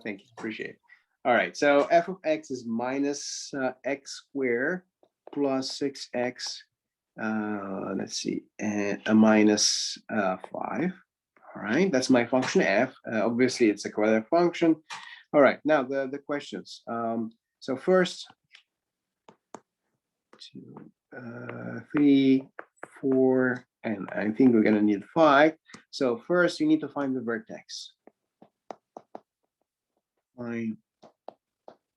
Thank you, appreciate it. All right, so f of x is minus x squared plus 6x, let's see, and a minus 5. All right, that's my function f. Obviously, it's a quadratic function. All right, now the questions. So first, 2, 3, 4, and I think we're gonna need 5. So first, you need to find the vertex. Find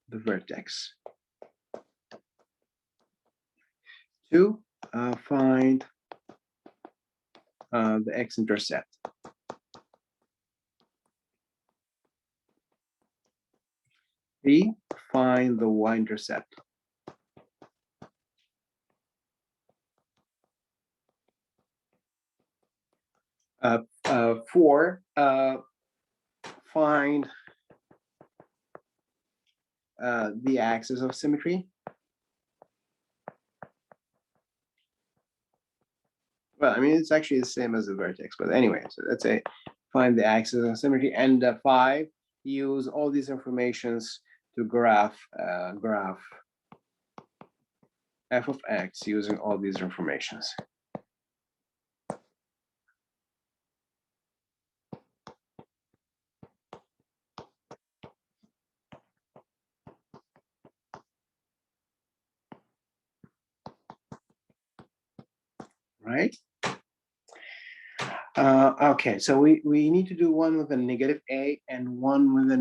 the vertex. 2, find the x-intercept. 3, find the y-intercept. 4, find the axis of symmetry. Well, I mean, it's actually the same as the vertex, but anyway, so let's say find the axis of symmetry. And 5, use all these informations to graph f of x using all these informations. Right? Okay, so we need to do one with a negative a and one with a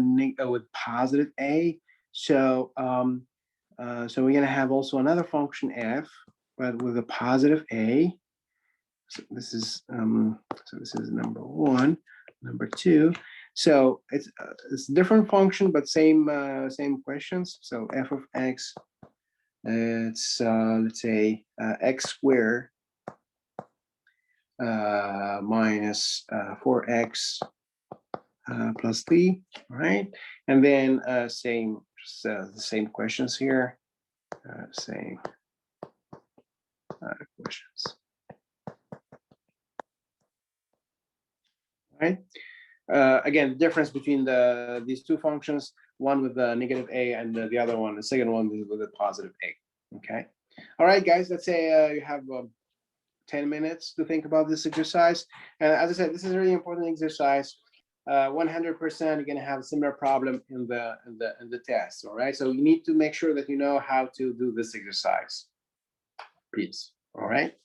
with positive a. So so we're gonna have also another function f, but with a positive a. So this is number 1, number 2. So it's a different function, but same questions. So f of x, it's let's say x squared minus 4x plus 3, right? And then the same questions here, same questions, right? Again, the difference between these two functions, one with the negative a and the other one, the second one with a positive a. Okay. All right, guys. Let's say you have 10 minutes to think about this exercise. And as I said, this is a really important exercise. 100% you're going to have a similar problem in the test. All right. So you need to make sure that you know how to do this exercise. Please. All right.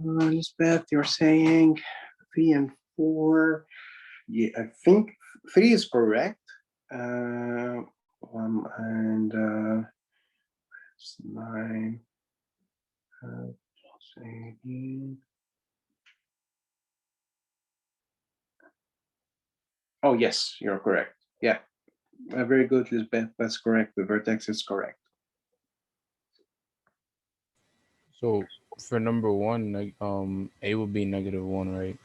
Lisbeth, you're saying 3 and 4. Yeah, I think 3 is correct. And 9. Oh, yes, you're correct. Yeah, very good, Lisbeth. That's correct. The vertex is correct. So for number 1, a will be -1, right?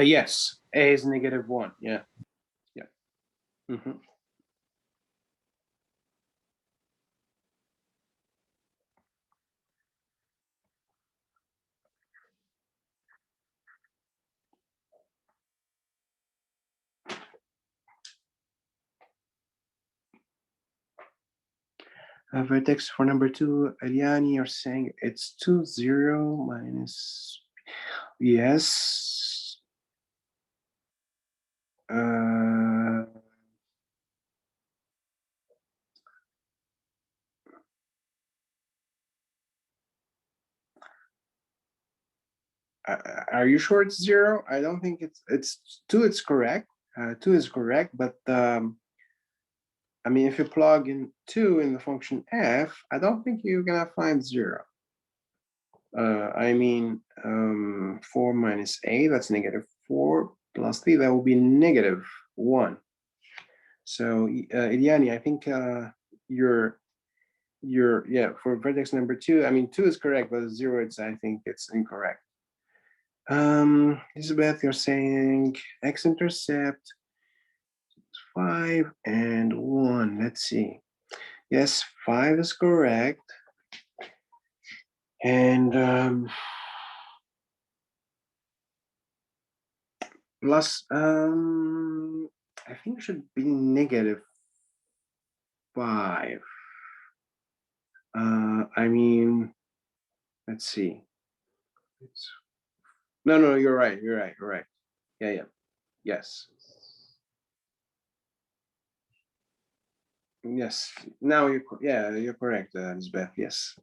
Yes, a is -1. Yeah, yeah. Mm-hmm. Vertex for number 2, Eliani, are saying it's 2, 0 minus. Yes. Are you sure it's 0? I don't think it's 2. It's correct. 2 is correct, but I mean, if you plug in 2 in the function f, I don't think you're gonna find 0. I mean, 4 minus a, that's -4, plus 3, that will be -1. So, Iliani, I think you're yeah, for vertex number 2, I mean, 2 is correct, but 0, I think it's incorrect. Elizabeth, you're saying x-intercept 5 and 1. Let's see. Yes, 5 is correct. And plus, I think it should be -5. I mean, let's see. No, you're right. Yeah. Yes. Yes. Now you're correct, Elizabeth. Yes.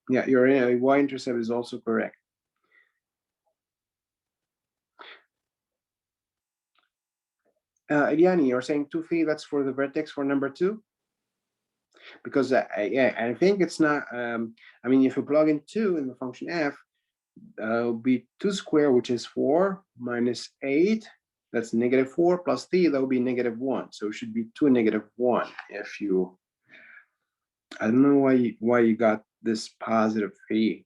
Yeah, your y-intercept is also correct. Eliani, you're saying 2, 3, that's for the vertex for number 2? Because yeah, I think it's not, I mean, if you plug in 2 in the function f, it'll be 2 squared, which is 4, minus 8, that's -4, plus 3, that will be -1. So it should be 2, -1. If you, I don't know why you got this positive 3.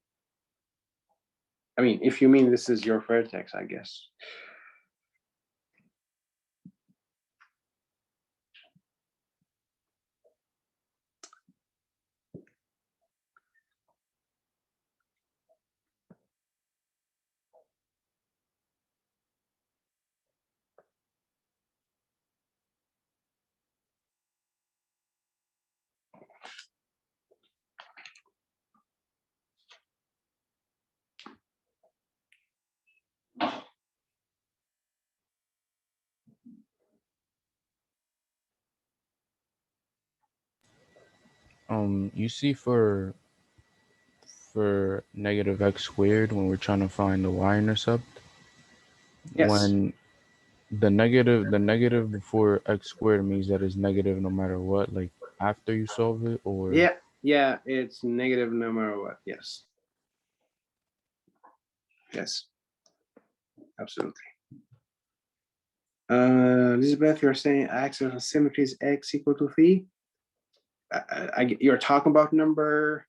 I mean, if you mean this is your vertex, I guess. You see for -x² when we're trying to find the y-intercept, Yes. when the negative before x² means that it's negative no matter what, like after you solve it, or Yeah, it's negative no matter what. Yes. Yes. Absolutely. Elizabeth, you're saying axis of symmetry is x equal to 3. You're talking about number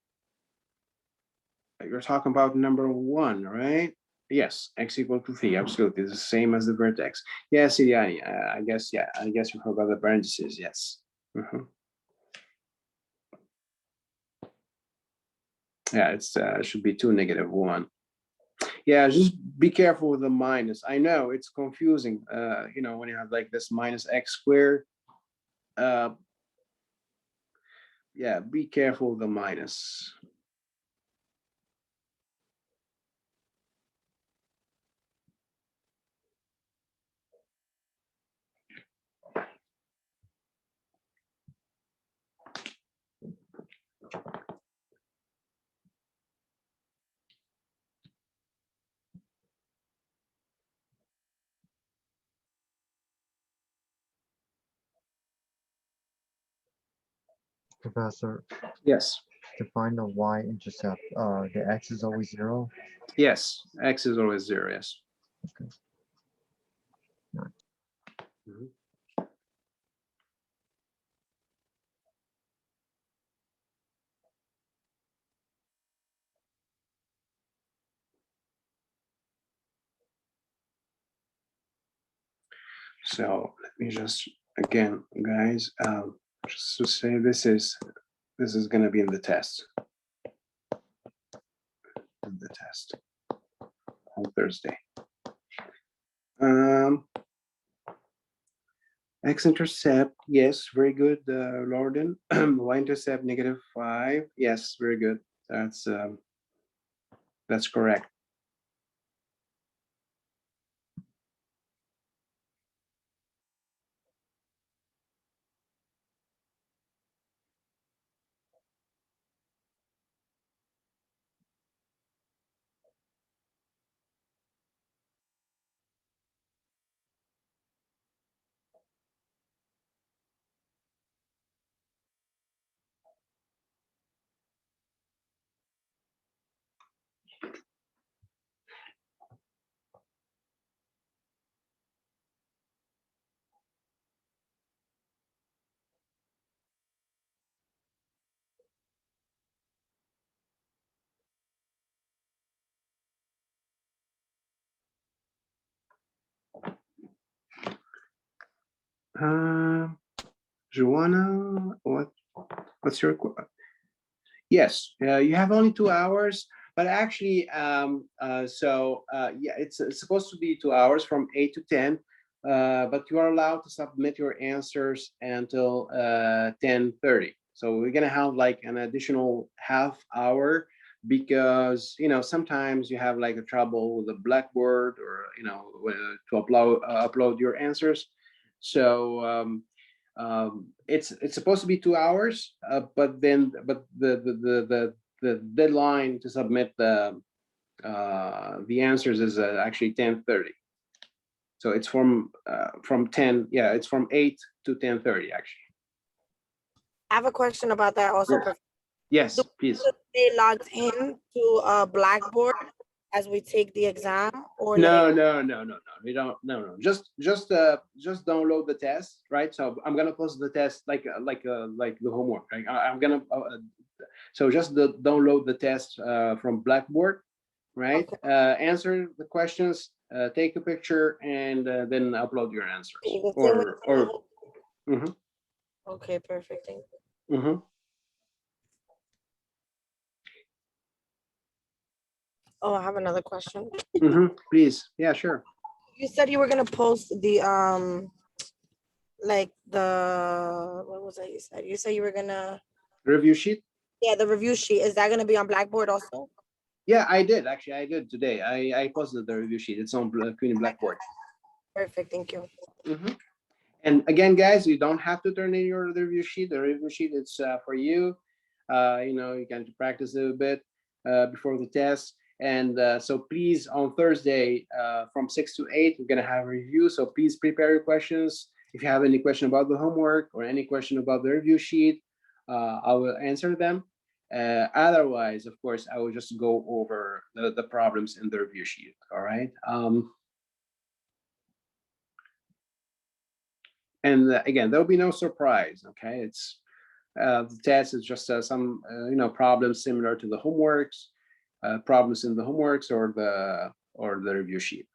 1, right? Yes, x equal to 3. Absolutely, it's the same as the vertex. Yes, Iliani, I guess. Yeah, I guess you forgot the parentheses. Yes. Yeah, it should be 2, -1. Yeah, just be careful with the minus. I know it's confusing. When you have like this -x². Yeah, be careful with the minus. Professor, Yes. to find the y-intercept, the x is always 0. Yes, x is always 0. Yes. Okay. Mhm. So let me just again, guys, just to say this is going to be in the test. On Thursday. X-intercept, yes, very good, Lorden. Y-intercept -5, yes, very good. That's correct. Joanna, what's your yes, you have only 2 hours, but actually, yeah, it's supposed to be 2 hours from 8 to 10, but you are allowed to submit your answers until 10:30. So we're gonna have like an additional half hour because sometimes you have like a trouble with the Blackboard or to upload your answers. So it's supposed to be 2 hours, but the deadline to submit the answers is actually 10:30. So it's from 10, yeah, it's from 8 to 10:30 actually. I have a question about that also. Yes. Yes, please. Stay logged in to Blackboard as we take the exam, or No, like no. We don't. No. Just download the test, right? So I'm gonna post the test like the homework. Right? I'm gonna so just download the test from Blackboard, right? okay. Answer the questions, take a picture, and then upload your answers. The same way. Mhm, Okay, perfect. Thank you. mhm. Oh, I have another question. Please, yeah, sure. You said you were gonna post the like the what was that you said? You said you were gonna Review sheet. the review sheet. Is that gonna be on Blackboard also? Yeah, I did actually. I did today. I posted the review sheet. It's on Queen Blackboard. Perfect, thank you. And again, guys, you don't have to turn in your review sheet. The review sheet is for you. You can practice a little bit before the test. And so please, on Thursday from 6 to 8, we're gonna have a review. So please prepare your questions. If you have any question about the homework or any question about the review sheet, I will answer them. Otherwise, of course, I will just go over the problems in the review sheet. All right. And again, there'll be no surprise. Okay, it's the test is just some problems similar to the homeworks, problems in the homeworks or the review sheet.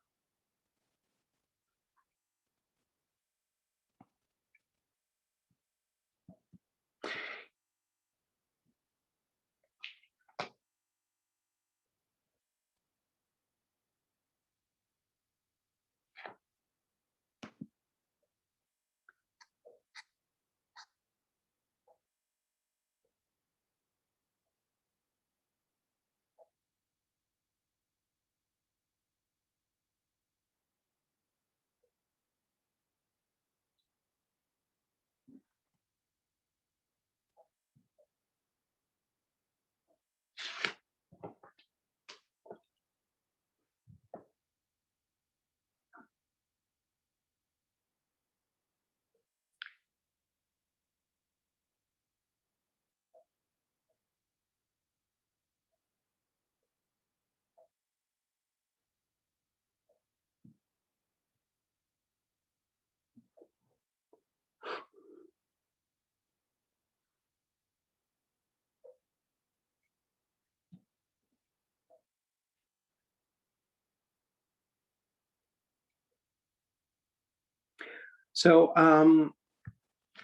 So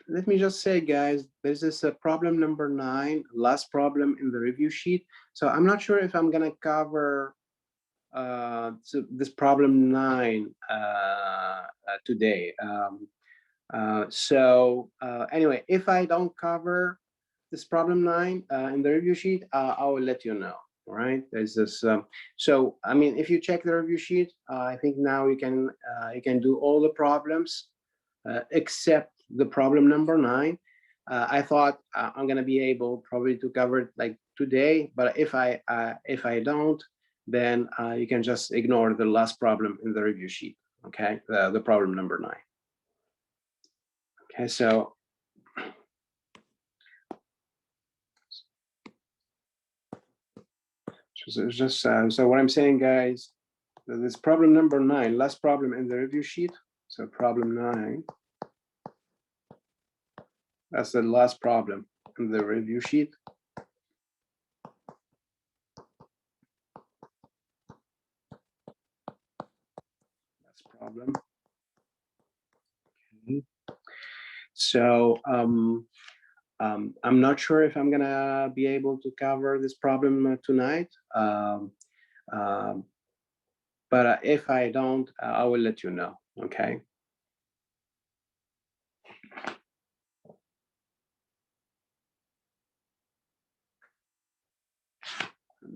let me just say, guys, this is a problem number 9, last problem in the review sheet. So I'm not sure if I'm gonna cover so this problem 9 today. Anyway, if I don't cover this problem 9 in the review sheet, I will let you know. All right, there's this. So I mean, if you check the review sheet, I think now you can do all the problems except the problem number 9. I thought I'm gonna be able probably to cover it like today, but if I don't, then you can just ignore the last problem in the review sheet. Okay, the problem number 9. Okay, so so what I'm saying, guys, this problem number 9, last problem in the review sheet. So problem 9, that's the last problem in the review sheet. That's problem. Okay. So I'm not sure if I'm gonna be able to cover this problem tonight. But if I don't, I will let you know, okay?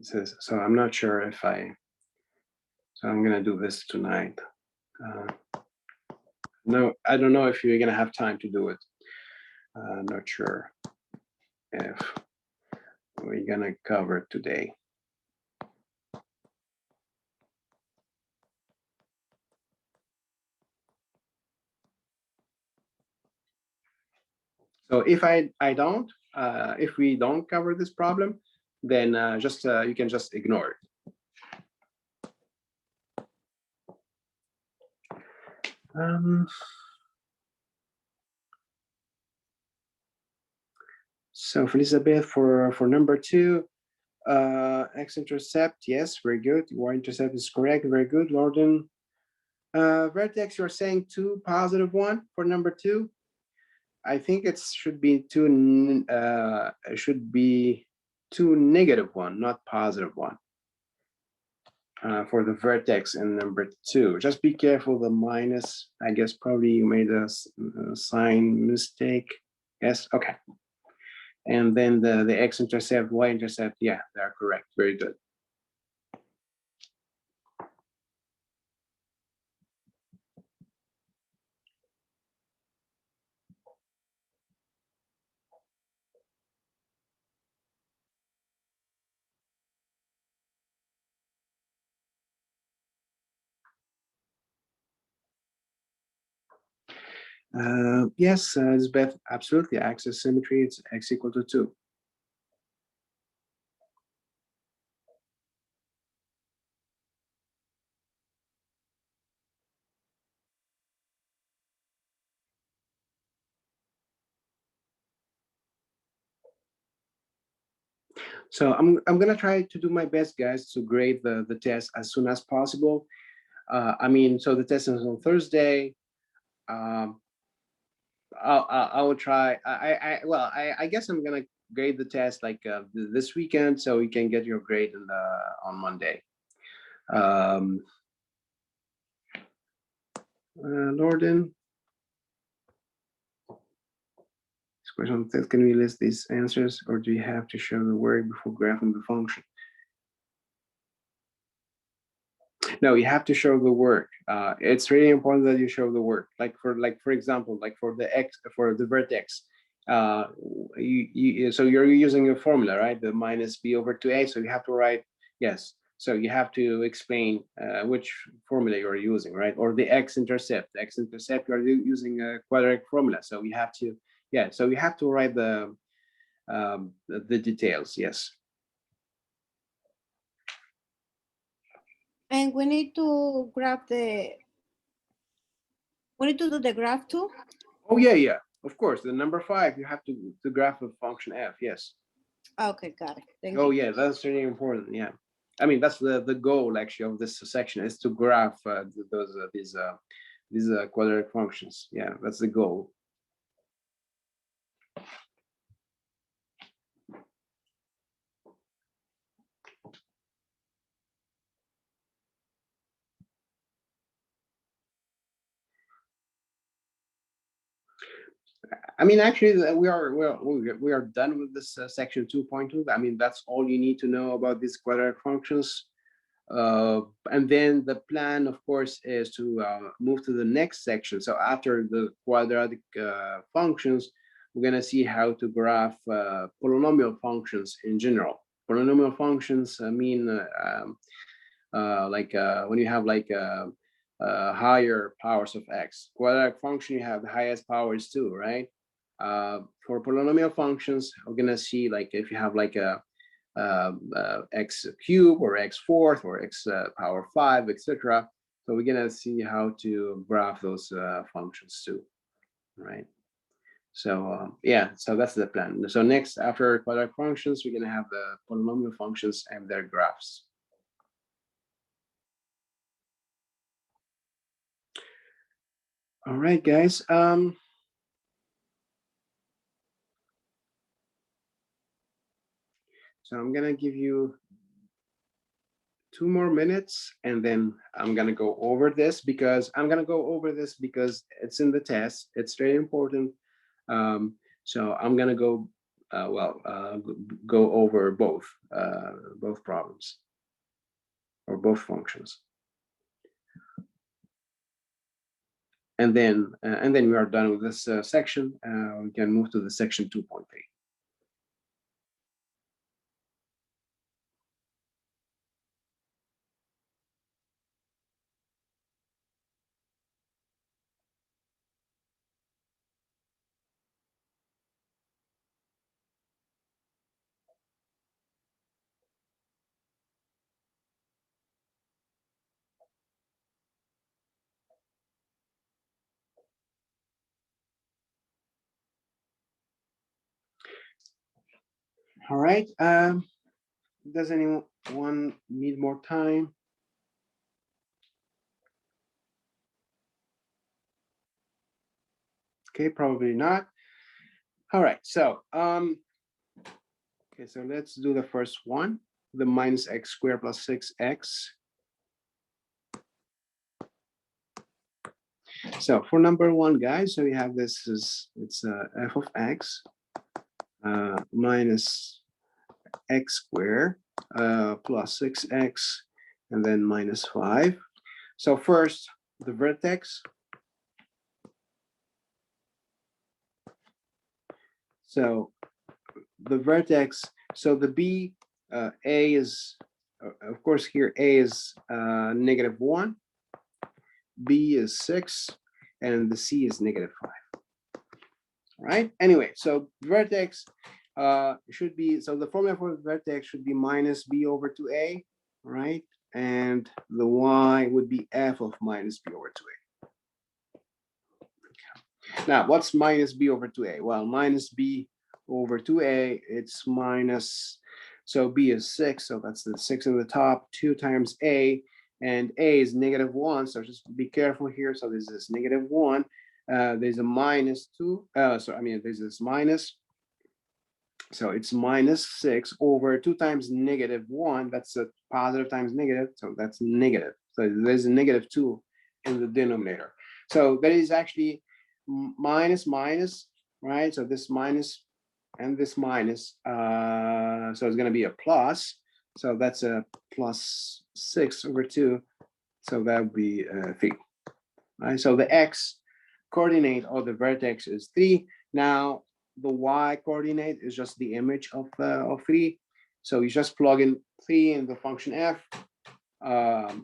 So I'm not sure if so I'm gonna do this tonight. No, I don't know if you're gonna have time to do it. I'm not sure if we're gonna cover it today. So if if we don't cover this problem, then you can just ignore it. So for Elizabeth, for number 2, x-intercept, yes, very good. Y-intercept is correct, very good. Lorden, vertex, you're saying 2 positive 1 for number 2. I think it should be 2 negative 1, not positive 1. For the vertex in number 2. Just be careful, the minus, I guess probably you made a sign mistake. Yes, okay. And then the x-intercept, y-intercept, yeah, they're correct, very good. Yes, Elizabeth, absolutely, axis symmetry, it's x equal to 2. So I'm gonna try to do my best, guys, to grade the test as soon as possible. I mean, so the test is on Thursday. I will try. I guess I'm gonna grade the test like this weekend, so you can get your grade on Monday. Lorden, this question says, can we list these answers, or do you have to show the word before graphing the function? No, you have to show the work. It's really important that you show the work. Like for example, like for the vertex, so you're using a formula, right? The minus b over 2a. So you have to write, yes. So you have to explain which formula you're using, right? Or the x-intercept. X-intercept, you're using a quadratic formula. So you have to, yeah. So you have to write the details. Yes. And we need to graph we need to do the graph too? Oh, yeah. Of course, the number 5, you have to graph a function f, yes. Okay, got it. Thank Oh, you. yeah, that's really important, yeah. I mean, that's the goal, actually, of this section, is to graph these quadratic functions. Yeah, that's the goal. I mean, actually, we are done with this section 2.2. I mean, that's all you need to know about these quadratic functions. And then the plan, of course, is to move to the next section. So after the quadratic functions, we're going to see how to graph polynomial functions in general. Polynomial functions mean when you have higher powers of x. Quadratic function, you have the highest powers too, right? For polynomial functions, we're going to see like if you have like a x cube or x fourth or x power 5, etc. So we're gonna see how to graph those functions too, right? So yeah, so that's the plan. So next, after quadratic functions, we're gonna have the polynomial functions and their graphs. All right, guys. So I'm gonna give you 2 more minutes, and then I'm gonna go over this because it's in the test. It's very important. So I'm gonna go go over both problems or both functions, and then we are done with this section. We can move to the section 2.3. All right. Does anyone need more time? Okay, probably not. All right. So okay, so let's do the first one, the minus x squared plus 6x. So for number one, guys, so we have this it's f of x minus x squared plus 6x and then minus 5. So first, the vertex. So the vertex, so the b, a is, of course, here a is -1, b is 6, and the c is -5. Right? Anyway, so vertex should be, so the formula for the vertex should be minus b over 2a, right? And the y would be f of minus b over 2a. Now, what's minus b over 2a? Well, minus b over 2a, it's minus, so b is 6, so that's the 6 in the top, 2 times a, and a is -1, so just be careful here. So this is -1. There's a minus 2, there's this minus, so it's minus 6 over 2 times -1, that's a positive times negative, so that's negative. So there's a -2 in the denominator. So that is actually minus minus, right? So this minus and this minus, so it's going to be a plus. So that's a plus 6 over 2. So that would be 3. Right? So the x coordinate of the vertex is 3. Now the y coordinate is just the image of 3. So you just plug in 3 in the function f.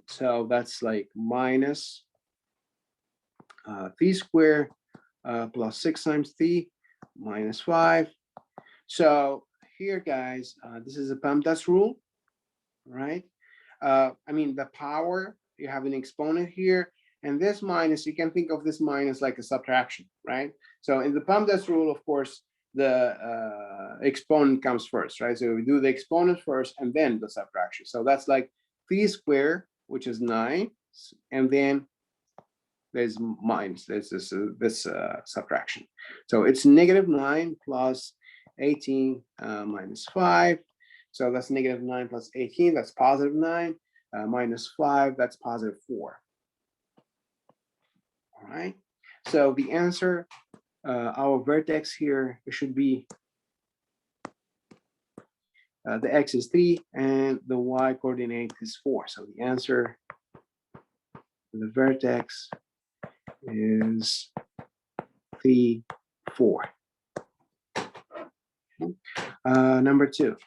So that's like minus 3 squared plus 6 times 3 minus 5. So here, guys, this is a PEMDAS rule, right? I mean, the power, you have an exponent here, and this minus, you can think of this minus like a subtraction, right? So in the PEMDAS rule, of course, the exponent comes first, right? So we do the exponent first and then the subtraction. So that's like 3 squared, which is 9, and then there's minus, there's this subtraction. So it's -9 plus 18 minus 5. So that's -9 plus 18, that's +9, minus 5, that's +4. All right. So the answer, our vertex here, it should be the x is 3 and the y coordinate is 4. So the answer, the vertex is 3, 4. Number 2.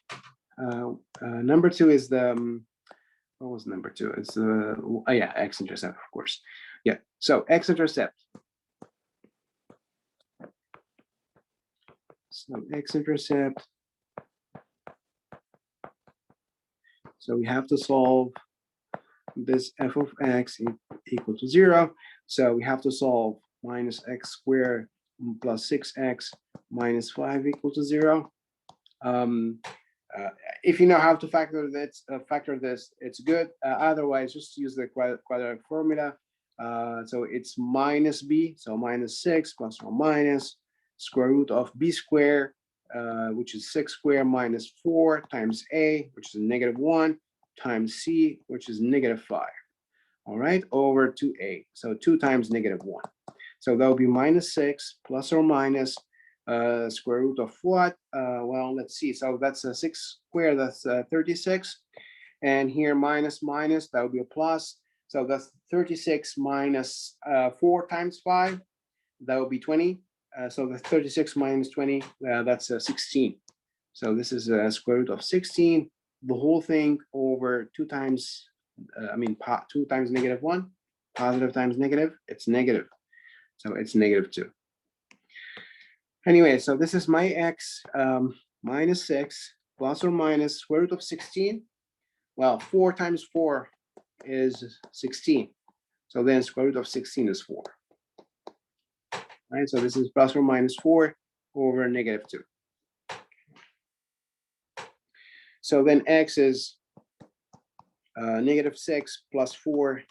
Number 2 is the what was number 2? It's the yeah, x-intercept, of course. Yeah. So x-intercept. So x-intercept. So we have to solve this f of x equal to 0. So we have to solve minus x squared plus 6x minus 5 equal to 0. If you know how to factor this, it's good. Otherwise, just use the quadratic formula. So it's minus b, so minus 6 plus or minus square root of b squared which is 6 squared minus 4 times A, which is -1, times C, which is -5. All right, over 2A. So 2 times -1. So that will be -6 plus or minus square root of what? Well, let's see. So that's a 6 squared, that's 36. And here minus minus, that would be a plus. So that's 36 minus 4 times 5. That would be 20. So the 36 minus 20, that's 16. So this is a square root of 16. The whole thing over 2 times, 2 times -1, positive times negative, it's negative. So it's -2. Anyway, so this is my x minus 6 plus or minus square root of 16. Well, 4 times 4 is 16. So then square root of 16 is 4. Right, so this is plus or minus 4 over -2. So then x is -6 plus 4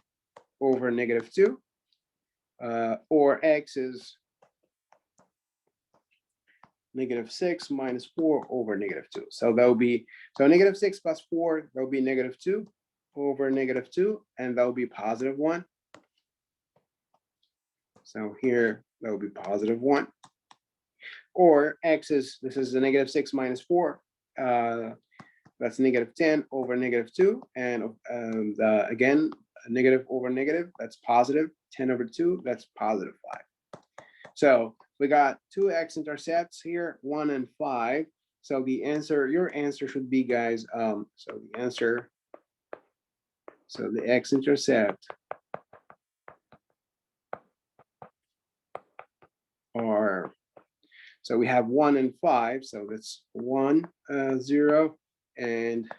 over -2, or x is -6 minus 4 over -2. So that will be, so -6 plus 4, that will be -2 over -2, and that will be +1. So here, that will be +1. Or x is, this is the -6 minus 4, that's -10 over -2, and again, negative over negative, that's positive. 10 over 2, that's +5. So we got 2 x-intercepts here, 1 and 5. So the answer, your answer should be, guys, so the answer, so the x-intercept are, so we have 1 and 5, so that's 1, 0, and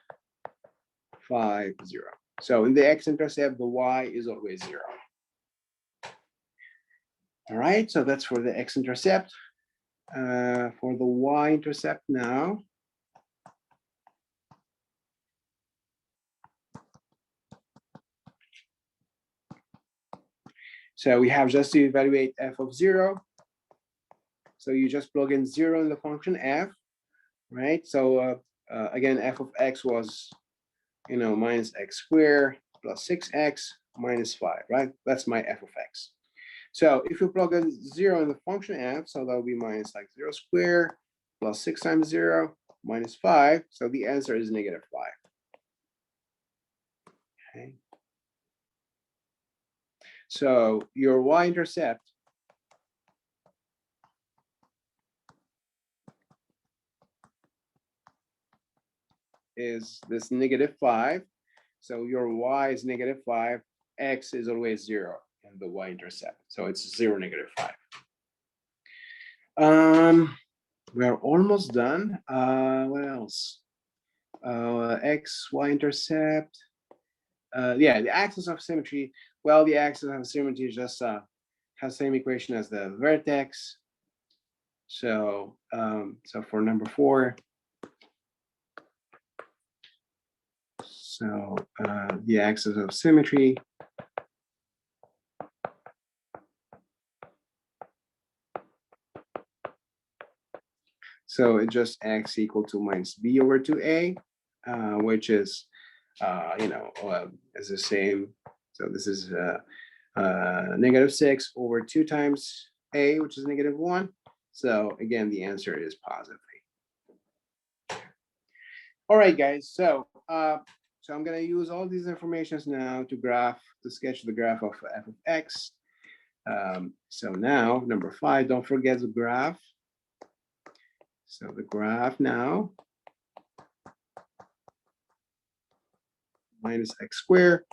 5, 0. So in the x-intercept, the y is always 0. All right, so that's for the x-intercept. For the y-intercept now. So we have just to evaluate f of 0. So you just plug in 0 in the function f, right? So again, f of x was, minus x squared plus 6x minus 5, right? That's my f of x. So if you plug in 0 in the function f, so that will be minus like 0 squared plus 6 times 0 minus 5. So the answer is -5. Okay. So your y-intercept is this -5. So your y is -5. X is always 0 in the y-intercept. So it's 0, -5. We're almost done. What else? X, y-intercept. Yeah, the axis of symmetry. Well, the axis of symmetry is just has same equation as the vertex. So, so for number 4, so the axis of symmetry so it just x equal to minus b over 2a, which is, is the same. So this is -6 over 2 times a, which is -1. So again, the answer is positive. All right, guys. So so I'm gonna use all these informations now to sketch the graph of f of x. So now number 5, don't forget the graph. So the graph now, minus x squared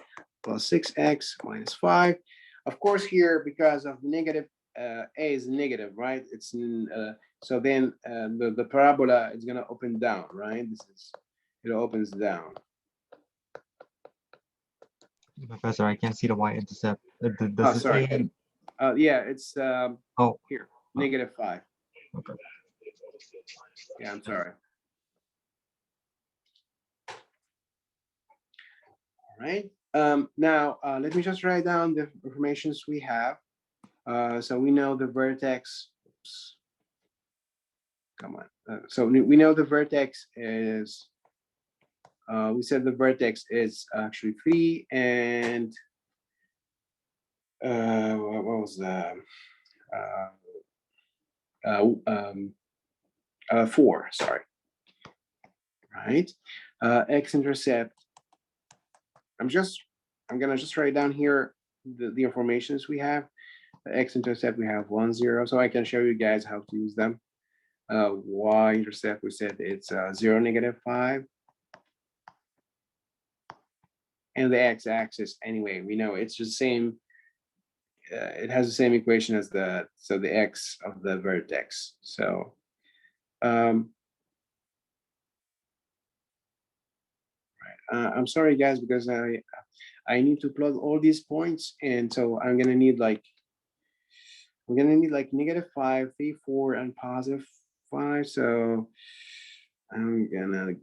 plus 6x minus 5. Of course, here, because of negative, a is negative, right? It's so then the parabola is gonna open down, right? It opens down. Professor, I can't see the y-intercept. Oh, Does it sorry. say? Yeah, it's Oh, here, -5. okay. Yeah, I'm sorry. All right. Now, let me just write down the informations we have. So we know the vertex. Oops. come on. So we know the vertex is, we said the vertex is actually 3 and what was the 4, sorry, right? X-intercept, I'm gonna just write down here the informations we have. The X-intercept, we have 1, 0, so I can show you guys how to use them. Y-intercept, we said it's 0, -5. And the X-axis, anyway, we know it's the same, it has the same equation as the X of the vertex. So I'm sorry guys, because I need to plot all these points, and so I'm gonna need like -5, 3, 4, and +5. So I'm gonna,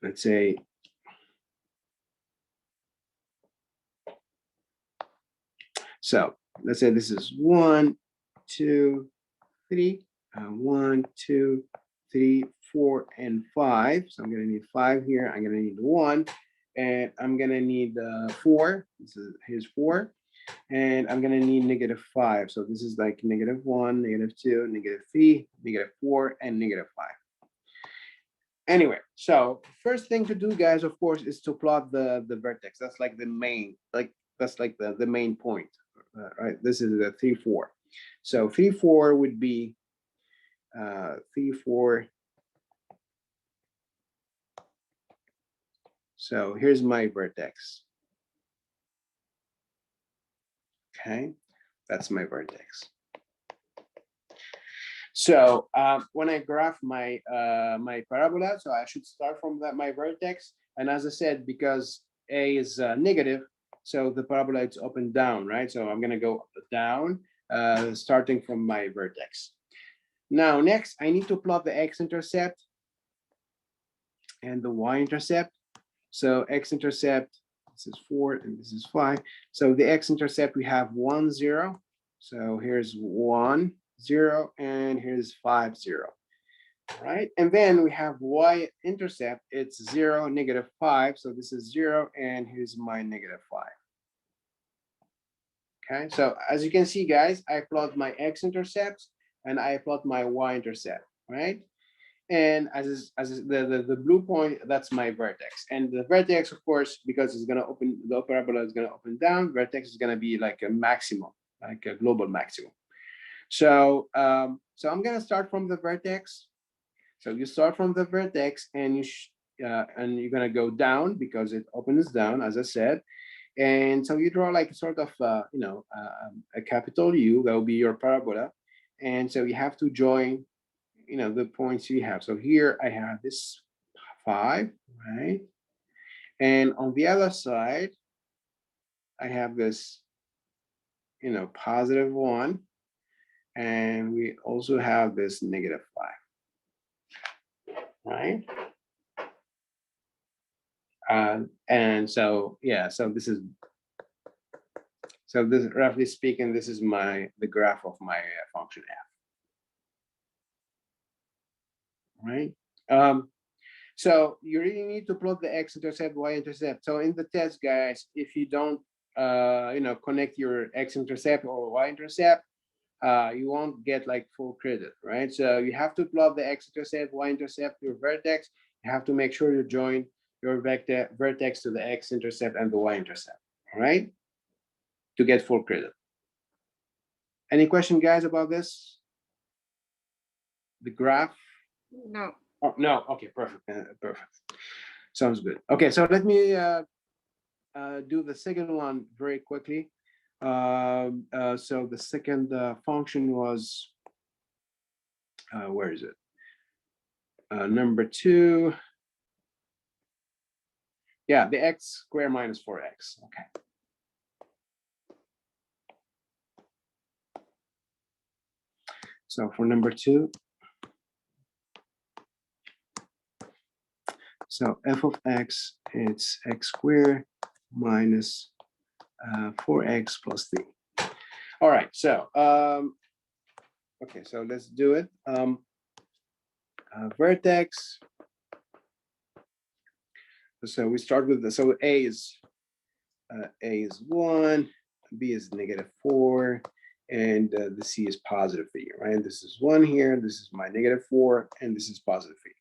let's say, so let's say this is 1, 2, 3, 1, 2, 3, 4, and 5. So I'm gonna need 5 here. I'm gonna need 1, and I'm gonna need 4. Here's 4, and I'm gonna need -5. So this is like -1, -2, -3, -4, and -5. Anyway, so first thing to do, guys, of course, is to plot the vertex. That's like the main, that's like the main point, right? This is the 3, 4. So 3, 4 would be 3, 4. So here's my vertex. Okay, that's my vertex. So when I graph my my parabola, so I should start from my vertex. And as I said, because A is negative, so the parabola is up and down, right? So I'm gonna go down, starting from my vertex. Now, next, I need to plot the X-intercept and the Y-intercept. So X-intercept, this is 4 and this is 5. So the X-intercept, we have 1, 0. So here's 1, 0, and here's 5, 0. Right? And then we have Y-intercept, it's 0, -5. So this is 0, and here's my -5. Okay, so as you can see, guys, I plot my X-intercepts and I plot my Y-intercept, right? And as the blue point, that's my vertex. And the vertex, of course, because it's gonna open, the parabola is gonna open down, vertex is gonna be like a maximum, like a global maximum. So so I'm gonna start from the vertex. So you start from the vertex, and you're gonna go down because it opens down, as I said. And so you draw like sort of a capital U, that will be your parabola. And so you have to join the points you have. So here I have this 5, right? And on the other side, I have this +1, and we also have this -5, right? And so yeah, so this, roughly speaking, this is the graph of my function f, right? So you really need to plot the X-intercept, Y-intercept. So in the test, guys, if you don't connect your X-intercept or Y-intercept, you won't get like full credit, right? So you have to plot the X-intercept, Y-intercept, your vertex. You have to make sure you join your vertex to the X-intercept and the Y-intercept, all right? To get full credit. Any question, guys, about this? The graph? No. Oh, no, okay, perfect, perfect. Sounds good. Okay, so let me do the second one very quickly. So the second function was, where is it? Number 2. Yeah, the x squared minus 4x. Okay. So for number 2, so f of x, it's x squared minus 4x plus 3. All right, so okay, so let's do it. vertex. So we start with the, so A is 1, B is -4, and the C is +3, right? This is 1 here, this is my -4, and this is +3.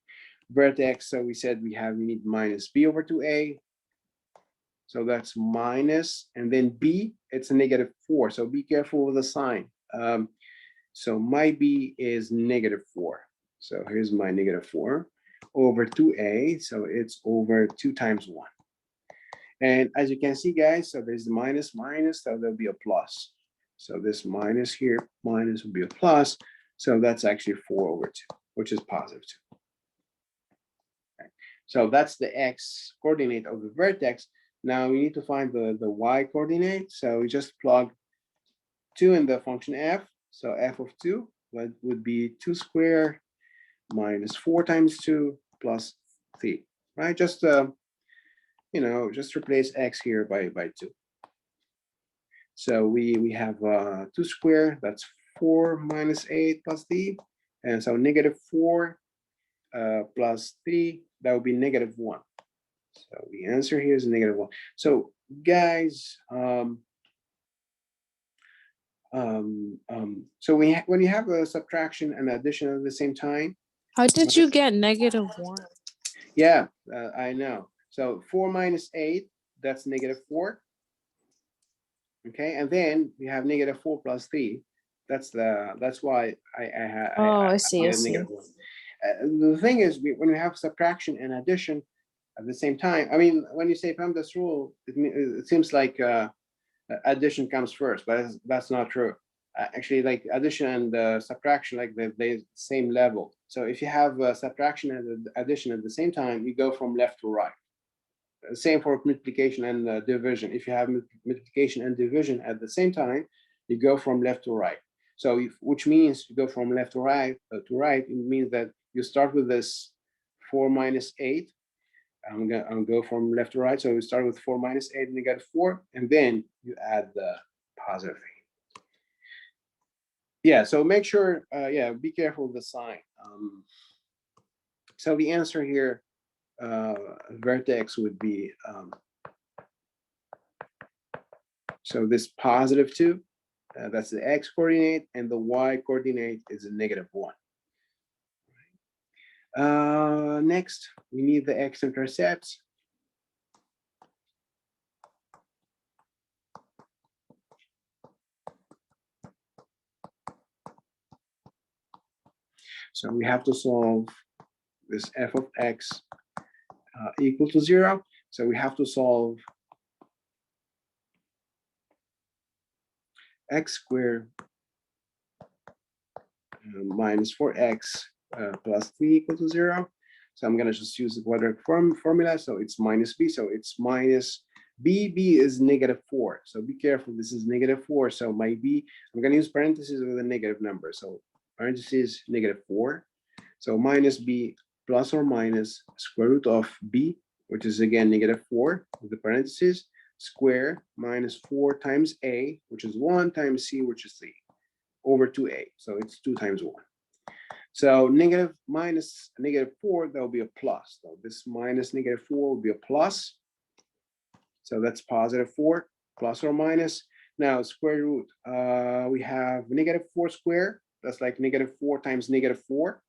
Vertex, so we said we need minus B over 2A. So that's minus, and then B, it's a -4. So be careful with the sign. So my B is -4. So here's my -4 over 2A. So it's over 2 times 1. And as you can see, guys, so there's minus, minus, so there'll be a plus. So this minus here, minus will be a plus. So that's actually 4 over 2, which is +2. Okay. So that's the X coordinate of the vertex. Now we need to find the Y coordinate. So we just plug 2 in the function f. So f of 2 would be 2 squared minus 4 times 2 plus 3, right? Just just replace x here by 2. So we have 2 squared, that's 4 minus 8 plus 3. And so -4 plus 3, that would be -1. So the answer here is -1. So guys, so when you have a subtraction and addition at the same time. How did you get -1? Yeah, I know. So 4 minus 8, that's -4. Okay, and then we have -4 plus 3. That's why I see. did -1. The thing is, when we have subtraction and addition at the same time, I mean, when you say PEMDAS rule, it seems like addition comes first, but that's not true. Actually, like addition and subtraction, like they're same level. So if you have subtraction and addition at the same time, you go from left to right. Same for multiplication and division. If you have multiplication and division at the same time, you go from left to right. So which means you go from left to right, it means that you start with this 4 minus 8. I'm gonna go from left to right. So we start with 4 minus 8 and you get 4, and then you add the +3. Yeah, so make sure, be careful with the sign. So the answer here, vertex would be, so this +2, that's the X coordinate, and the Y coordinate is a -1. Next, we need the x-intercepts. So we have to solve this f of x equal to 0. So we have to solve x squared minus 4x plus 3 equal to 0. So I'm gonna just use the quadratic formula. So it's minus b. So it's minus b. B is -4. So be careful. This is -4. So my b, I'm gonna use parentheses with a negative number. So parentheses -4. So minus b plus or minus square root of b, which is again -4 with the parentheses, square minus 4 times a, which is 1 times c, which is 3, over 2a. So it's 2 times 1. So negative minus -4, that will be a plus. So this minus -4 will be a plus. So that's +4, plus or minus. Now square root, we have -4 squared. That's like -4 times -4,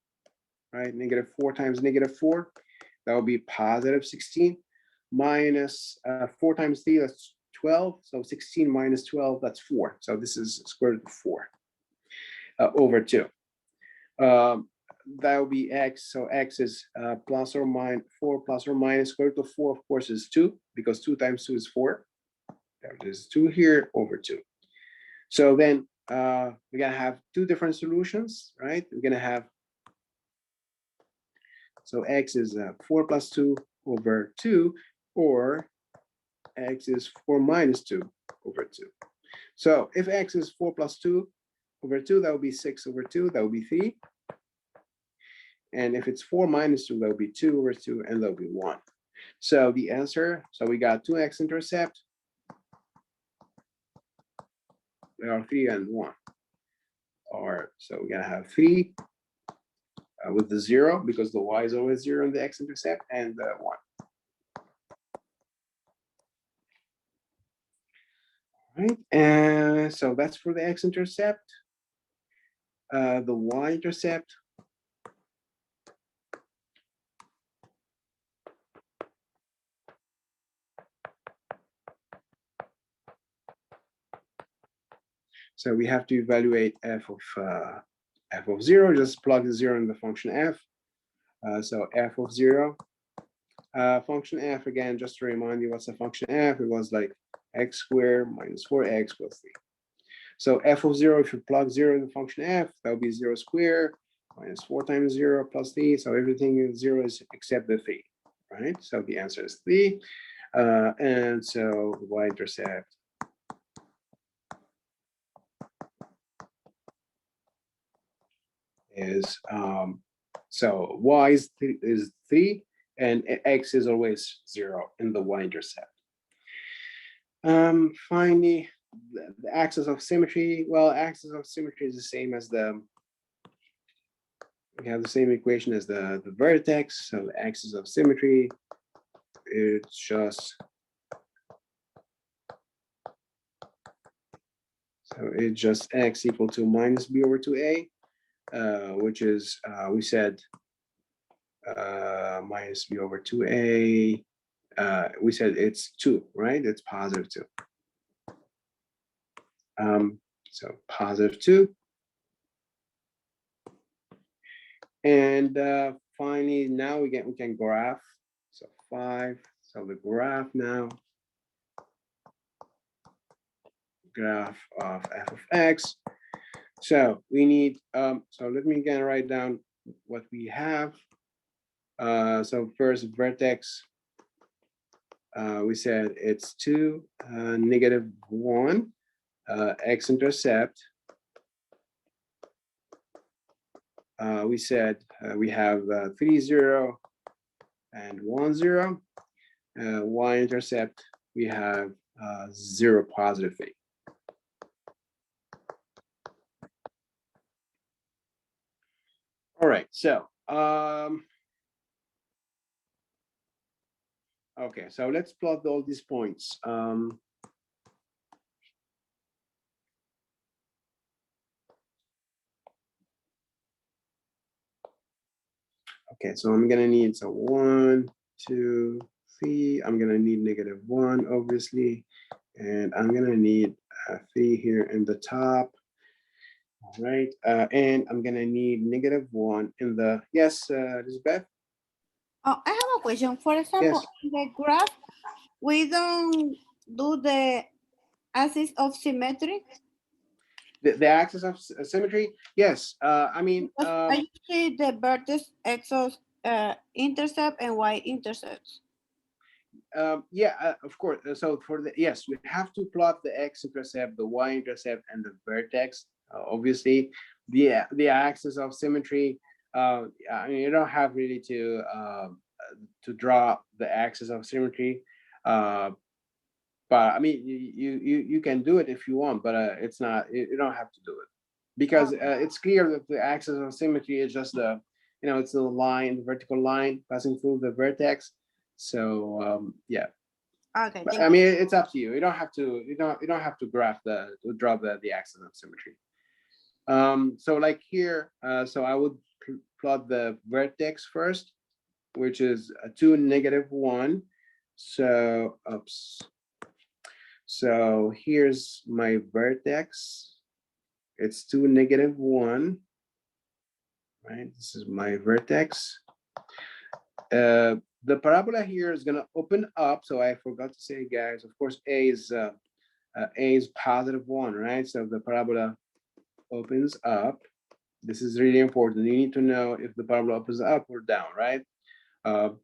right? -4 times -4, that will be +16, minus 4 times 3, that's 12. So 16 minus 12, that's 4. So this is square root of 4 over 2. That will be x. So x is plus or minus 4 plus or minus square root of 4, of course, is 2, because 2 times 2 is 4. There's 2 here over 2. So then we're gonna have 2 different solutions, right? We're gonna have, so x is 4 plus 2 over 2, or x is 4 minus 2 over 2. So if x is 4 plus 2 over 2, that will be 6 over 2, that will be 3. And if it's 4 minus 2, that will be 2 over 2, and that will be 1. So the answer, so we got 2 x-intercept. There are 3 and 1. Or so we're gonna have 3 with the 0 because the y is always 0 in the x-intercept, and the 1. Right, and so that's for the x-intercept. The y-intercept. So we have to evaluate f of 0. Just plug the 0 in the function f. So f of 0. Function f, again, just to remind you what's the function f, it was like x squared minus 4x plus 3. So f of 0, if you plug 0 in the function f, that would be 0 squared minus 4 times 0 plus 3. So everything is 0 is except the 3, right? So the answer is 3. And so the y-intercept is, so y is 3 and x is always 0 in the y-intercept. Finally, the axis of symmetry. Well, axis of symmetry is the same as we have the same equation as the vertex. So the axis of symmetry, it's just, so it's just x equal to minus b over 2a, which is, we said, minus b over 2a. We said it's 2, right? It's positive 2. So positive 2. And finally, now we can graph. So 5. So the graph now, graph of f of x. So we need, so let me again write down what we have. So first vertex, we said it's 2, negative 1, x-intercept. We said we have 3, 0, and 1, 0. Y-intercept, we have 0, positive 3. All right, so okay, so let's plot all these points. Okay, so I'm gonna need, so 1, 2, 3. I'm gonna need negative 1, obviously, and I'm gonna need 3 here in the top. All right, and I'm gonna need negative 1 in the, yes, Elizabeth? Oh, I have a question. For example, Yes. in the graph, we don't do the axis of symmetry. The axis of symmetry, yes. I mean, I see the vertex x intercept and y intercepts. yeah, of course. So for the, yes, we have to plot the x-intercept, the y-intercept, and the vertex. Obviously, the axis of symmetry. I mean, you don't have really to draw the axis of symmetry, but I mean, you can do it if you want, but it's not. You don't have to do it because it's clear that the axis of symmetry is just the, it's the line, the vertical line passing through the vertex. So yeah. Okay. But, I mean, it's up to you. You don't have to. You don't have to draw the axis of symmetry. So like here, so I would plot the vertex first, which is 2, negative 1. So oops. So here's my vertex. It's 2, negative 1. Right. This is my vertex. The parabola here is gonna open up. So I forgot to say, guys. Of course, a is positive 1, right? So the parabola opens up. This is really important. You need to know if the parabola opens up or down, right? And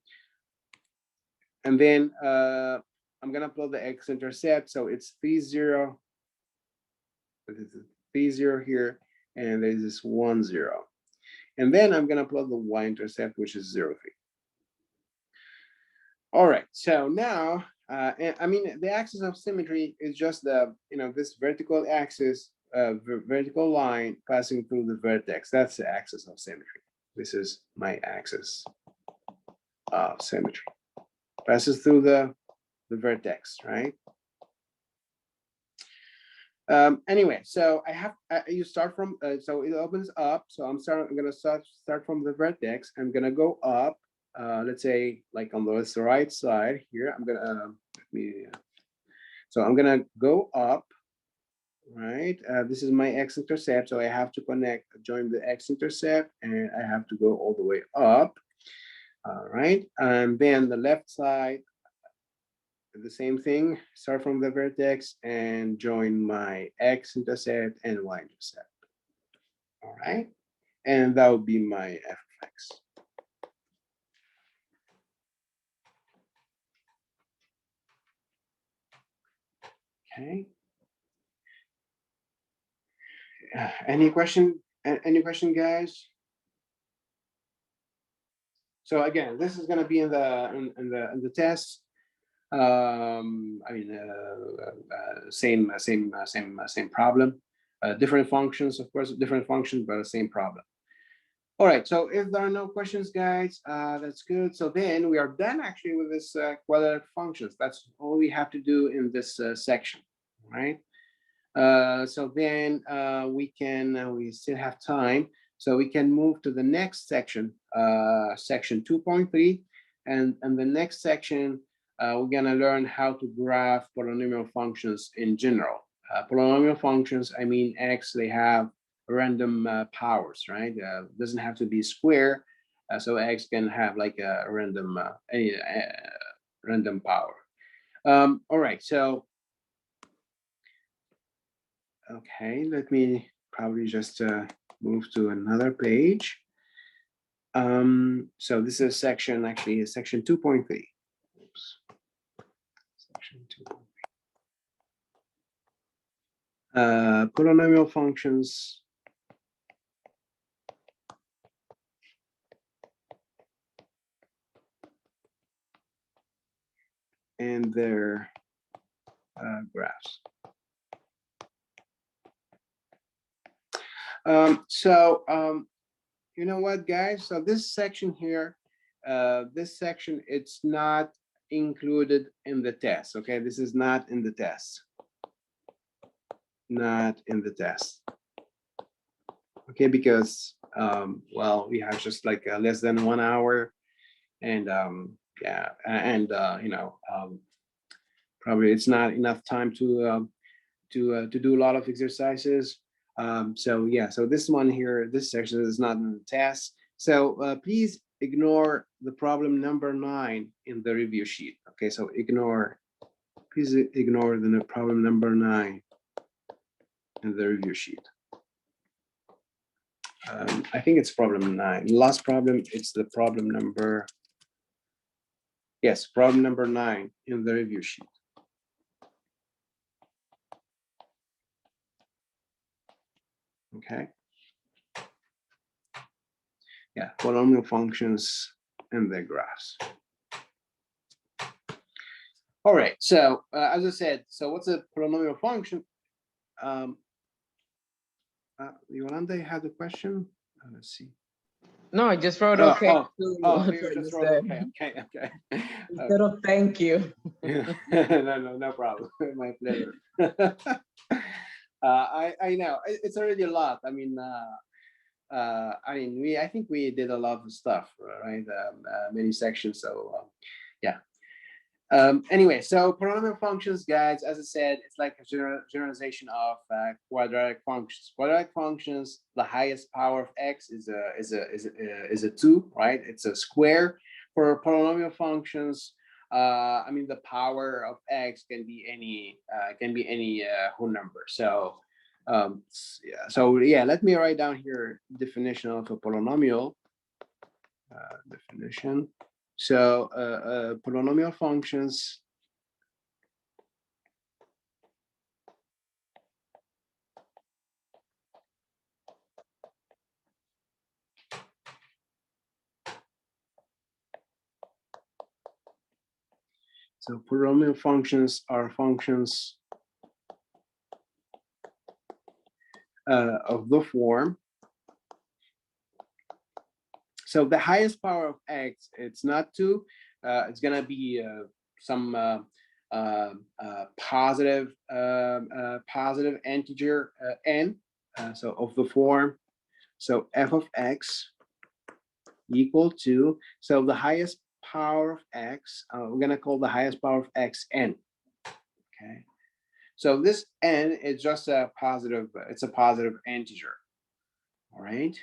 then I'm gonna plot the x-intercept. So it's 3, 0. This is 3, 0 here, and there's this 1, 0. And then I'm gonna plot the y-intercept, which is 0, 3. All right, so now, I mean, the axis of symmetry is just the, this vertical axis, vertical line passing through the vertex. That's the axis of symmetry. This is my axis of symmetry. Passes through the vertex, right? Anyway, so you start from, so it opens up. So I'm gonna start from the vertex. I'm gonna go up, let's say like on the right side here. I'm gonna, so I'm gonna go up, right? This is my x-intercept. So I have to join the x-intercept, and I have to go all the way up. All right, and then the left side, the same thing, start from the vertex and join my x-intercept and y-intercept. All right, and that would be my f of x. Okay. Any question? Any question, guys? So again, this is going to be in the test. I mean, same problem. Different functions, of course, different functions, but the same problem. All right, so if there are no questions, guys, that's good. So then we are done actually with this quadratic functions. That's all we have to do in this section, right? So then we still have time. So we can move to the next section, section 2.3. And the next section, we're gonna learn how to graph polynomial functions in general. Polynomial functions, I mean x, they have random powers, right? Doesn't have to be square. So x can have like a random random power. All right, so okay, let me probably just move to another page. So this is section, actually, section 2.3. Oops. Section 2.3. Polynomial functions. And their graphs. You know what, guys? So this section here, it's not included in the test. Okay, this is not in the test. Not in the test. Okay, because well, we have just like less than 1 hour, and yeah, and you know, probably it's not enough time to do a lot of exercises. So yeah, so this one here, this section is not in the test. So please ignore the problem number 9 in the review sheet. Okay, so please ignore the problem number 9 in the review sheet. I think it's problem 9. Last problem, it's the problem number, yes, problem number 9 in the review sheet. Okay. Yeah, polynomial functions and their graphs. All right, so as I said, so what's a polynomial function? Yolanda, you had a question? Let's see. No, I just wrote okay. You just wrote okay. Instead of thank you. no problem. My pleasure. I know it's already a lot. I mean, I think we did a lot of stuff, right? Many sections. So yeah. Anyway, so polynomial functions, guys, as I said, it's like a generalization of quadratic functions. Quadratic functions, the highest power of x is a 2, right? It's a square. For polynomial functions, I mean, the power of x can be any whole number. So yeah, let me write down here definition of a polynomial. Definition. So polynomial functions are functions of the form So the highest power of x, it's not 2. It's gonna be some positive positive integer n. So of the form, so f of x equal to, so the highest power of x, we're gonna call the highest power of x n. Okay. So this n is just a positive, it's a positive integer. All right.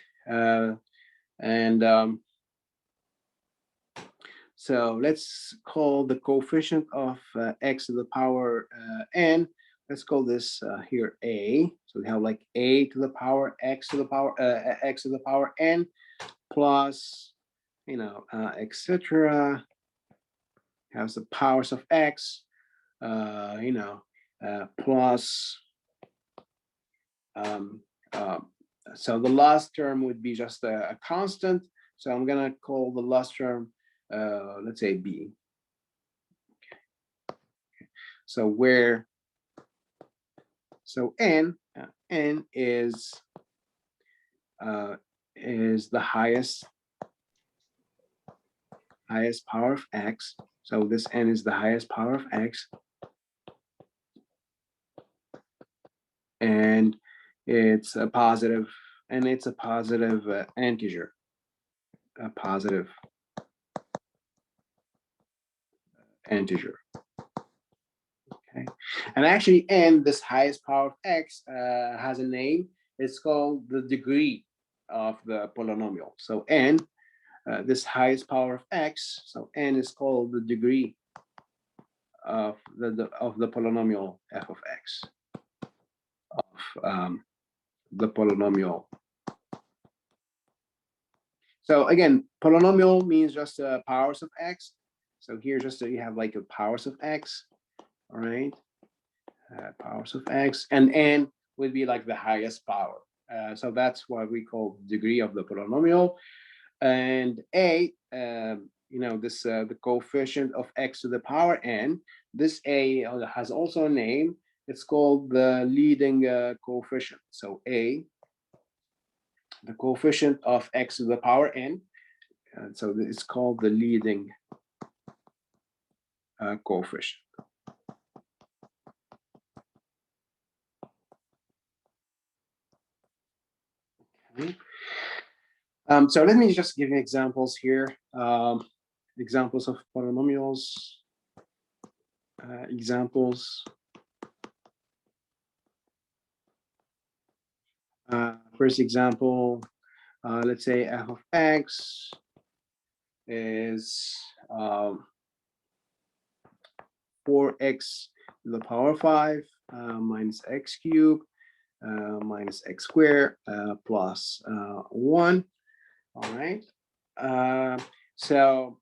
So let's call the coefficient of x to the power n. Let's call this here a. So we have like a to the power x to the power x to the power n plus, you know, etc. Has the powers of x, you know, plus. So the last term would be just a constant. So I'm gonna call the last term, let's say b. Okay. So where, so n is the highest power of x. So this n is the highest power of x, and it's a positive, and it's a positive integer, a positive integer. Okay, and actually n, this highest power of x, has a name. It's called the degree of the polynomial. So n, this highest power of x, so n is called the degree of the polynomial f of x, of the polynomial. So again, polynomial means just powers of x. So here just so you have like a powers of x, all right, powers of x, and n would be like the highest power. So that's what we call degree of the polynomial. And a, you know, this the coefficient of x to the power n. This a has also a name. It's called the leading coefficient. So a, the coefficient of x to the power n. So it's called the leading coefficient. Okay. So let me just give you examples here. Examples of polynomials. Examples. First example, let's say f of x is 4x to the power 5 minus x cubed minus x squared plus 1. All right. So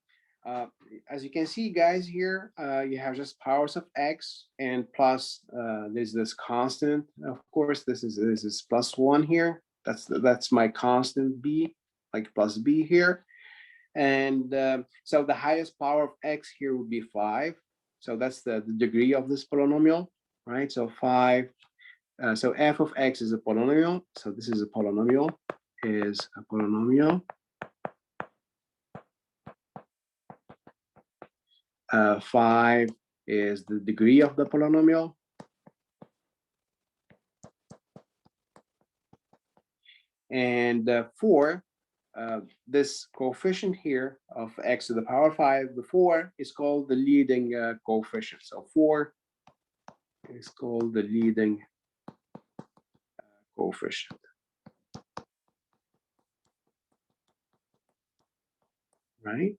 as you can see, guys, here you have just powers of x and plus there's this constant. Of course, this is plus 1 here. That's my constant b, like plus b here. And so the highest power of x here would be 5. So that's the degree of this polynomial, right? So 5. So f of x is a polynomial. So this is a polynomial, is a polynomial. 5 is the degree of the polynomial. And 4, this coefficient here of x to the power 5, the 4 is called the leading coefficient. So 4 is called the leading coefficient. Right?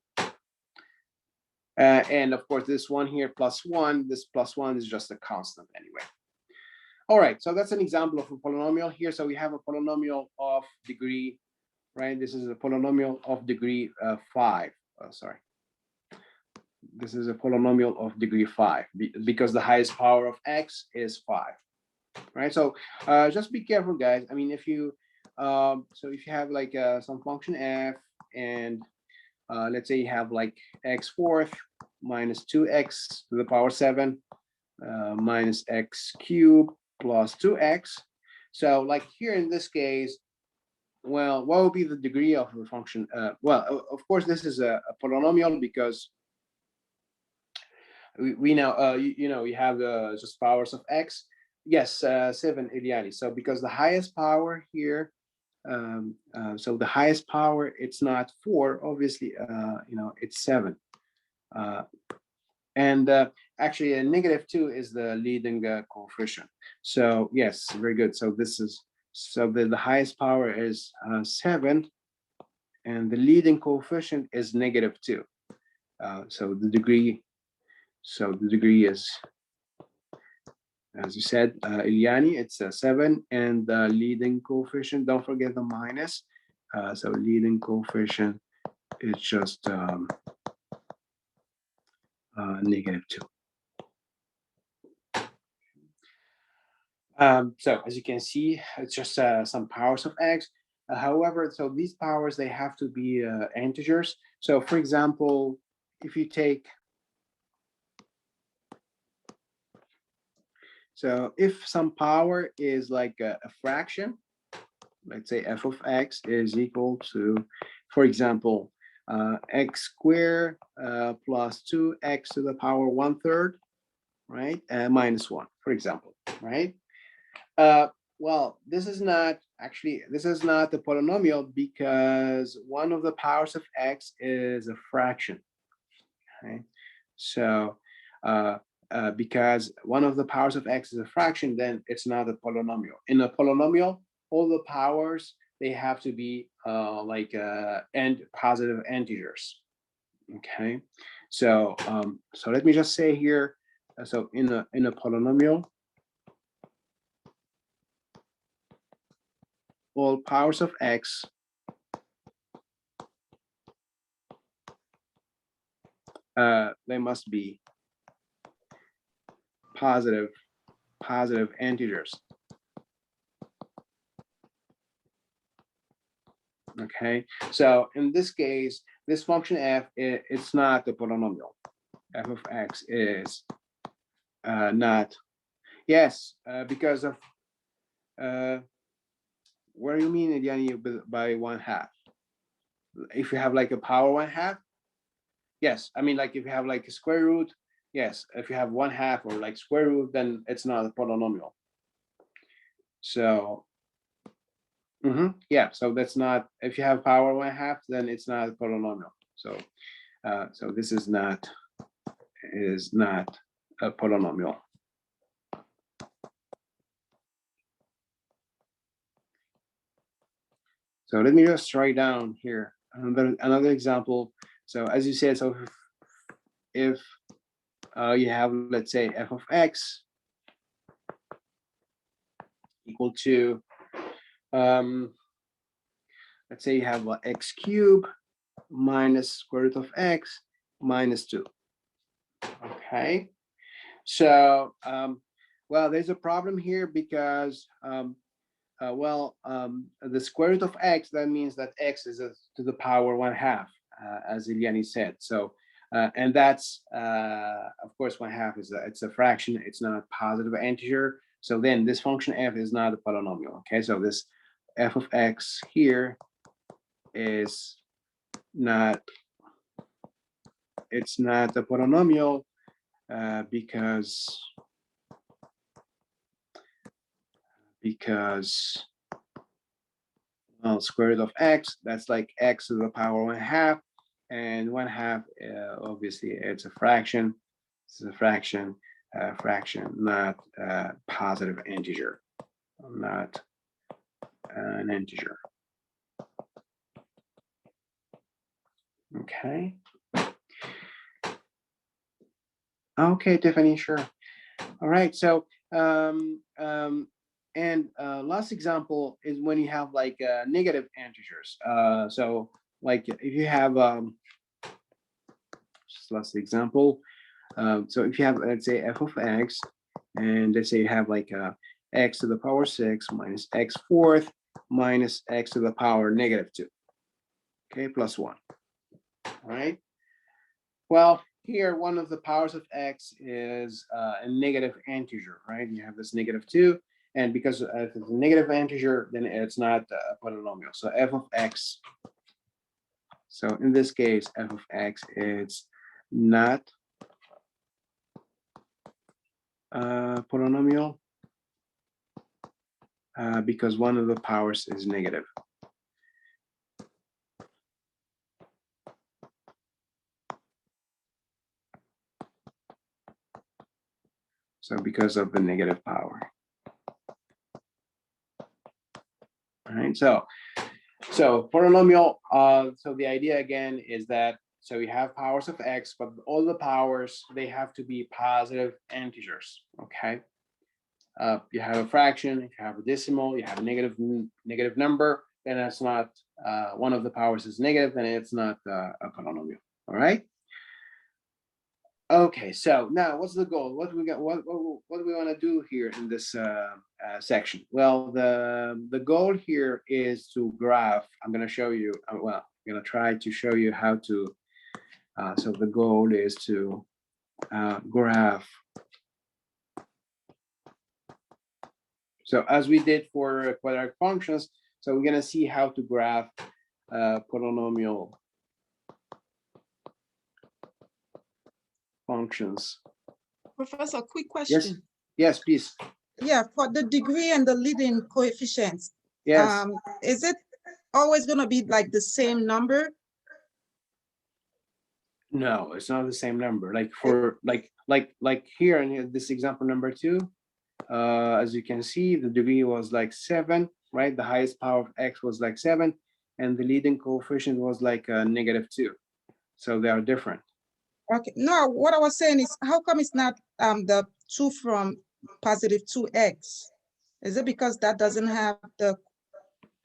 And of course, this one here plus 1, this plus 1 is just a constant anyway. All right, so that's an example of a polynomial here. So we have a polynomial of degree, right? This is a polynomial of degree 5. Sorry. This is a polynomial of degree 5 because the highest power of x is 5, right? So just be careful, guys. I mean, if you, so if you have like some function f and let's say you have like x fourth minus 2x to the power 7 minus x cubed plus 2x. So like here in this case, well, what would be the degree of the function? Well, of course, this is a polynomial because we know, you know, we have just powers of x. Yes, 7, Eliani. So because the highest power here, so the highest power, it's not 4, obviously, you know, it's 7. And actually, a -2 is the leading coefficient. So yes, very good. So this is, so the highest power is 7, and the leading coefficient is -2. So the degree is, as you said, Iliani, it's 7, and the leading coefficient, don't forget the minus. So leading coefficient is just -2. So as you can see, it's just some powers of x. However, so these powers, they have to be integers. So for example, if you take, so if some power is like a fraction, let's say f of x is equal to, for example, x squared plus 2x to the power 1/3, right? Minus 1, for example, right? Well, this is not actually, this is not a polynomial because one of the powers of x is a fraction. Okay, so because one of the powers of x is a fraction, then it's not a polynomial. In a polynomial, all the powers, they have to be like and positive integers. Okay, so so let me just say here, so in a polynomial, all powers of x they must be positive integers. Okay, so in this case, this function f, it's not a polynomial. F of x is not, yes, because of what do you mean, Ediani, by 1/2? If you have like a power 1/2, yes. I mean, like if you have like a square root, yes. If you have 1/2 or like square root, then it's not a polynomial. So yeah, so that's not, if you have power 1/2, then it's not a polynomial. So so this is not a polynomial. So let me just write down here another example. So as you said, so if you have, let's say, f of x equal to, let's say you have x cubed minus square root of x minus 2. Okay, so well, there's a problem here because the square root of x, that means that x is to the power 1/2, as Iliani said. So and that's of course 1/2 is it's a fraction, it's not a positive integer. So then this function f is not a polynomial. Okay, so this f of x here is not, it's not a polynomial because well, square root of x, that's like x to the power 1/2, and 1/2 obviously it's a fraction. It's a fraction, not a positive integer, not an integer. Okay. Okay, Tiffany, sure. All right, so and last example is when you have like negative integers. So like if you have just last example, so if you have, let's say, f of x, and let's say you have like x to the power 6 minus x fourth minus x to the power -2, okay, plus 1. All right, well, here one of the powers of x is a negative integer, right? You have this -2, And because if it's a negative integer, then it's not a polynomial. So f of x. So in this case, f of x is not polynomial because one of the powers is negative. So because of the negative power. All right, so polynomial, so the idea again is that, so we have powers of x, but all the powers, they have to be positive integers, okay? You have a fraction, if you have a decimal, you have a negative number, then it's not, one of the powers is negative, then it's not a polynomial, all right? Okay, so now what's the goal? What do we got? What do we want to do here in this section? Well, the goal here is to graph. I'm going to show you. Well, I'm going to try to show you how to. So the goal is to graph. So as we did for quadratic functions, so we're going to see how to graph polynomial functions. Professor, quick Yes, question. yes, please. Yeah, for the degree and the leading coefficients, Yes. is it always going to be like the same number? No, it's not the same number. Like for like here in this example number 2, as you can see, the degree was like 7, right? The highest power of x was like 7, and the leading coefficient was like -2. So they are different. Okay, no, what I was saying is, how come it's not the 2 from positive 2x? Is it because that doesn't have the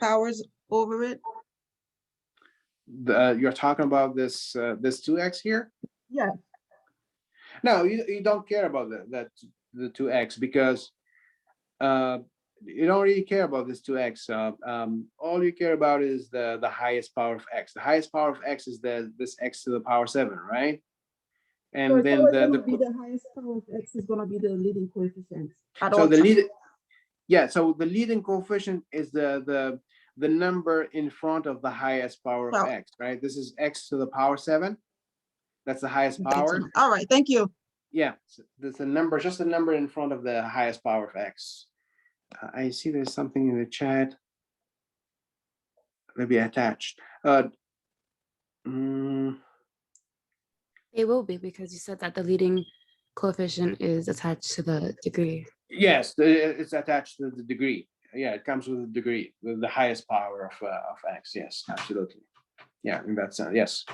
powers over it? You're talking about this this 2x here? Yeah. No, you don't care about the 2x because you don't really care about this 2x. All you care about is the highest power of x. The highest power of x is this x to the power 7, right? And So then the highest power of x is gonna be the leading coefficient. So the lead, yeah. So the leading coefficient is the number in front of the highest power of x, right? This is x to the power 7. That's the highest power. All right, thank you. Yeah, so there's a number, just a number in front of the highest power of x. I see there's something in the chat. Maybe attached. It will be because you said that the leading coefficient is attached to the degree. Yes, it's attached to the degree. Yeah, it comes with a degree, with the highest power of x. Yes, absolutely. Yeah, in that sense, yes.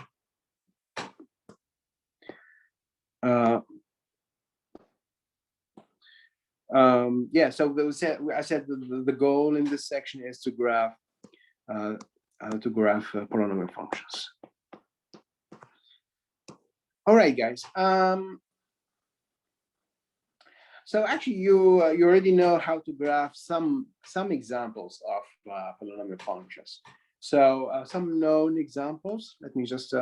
Yeah, so I said the goal in this section is to graph polynomial functions. All right, guys. So actually, you already know how to graph some examples of polynomial functions. So some known examples. Let me just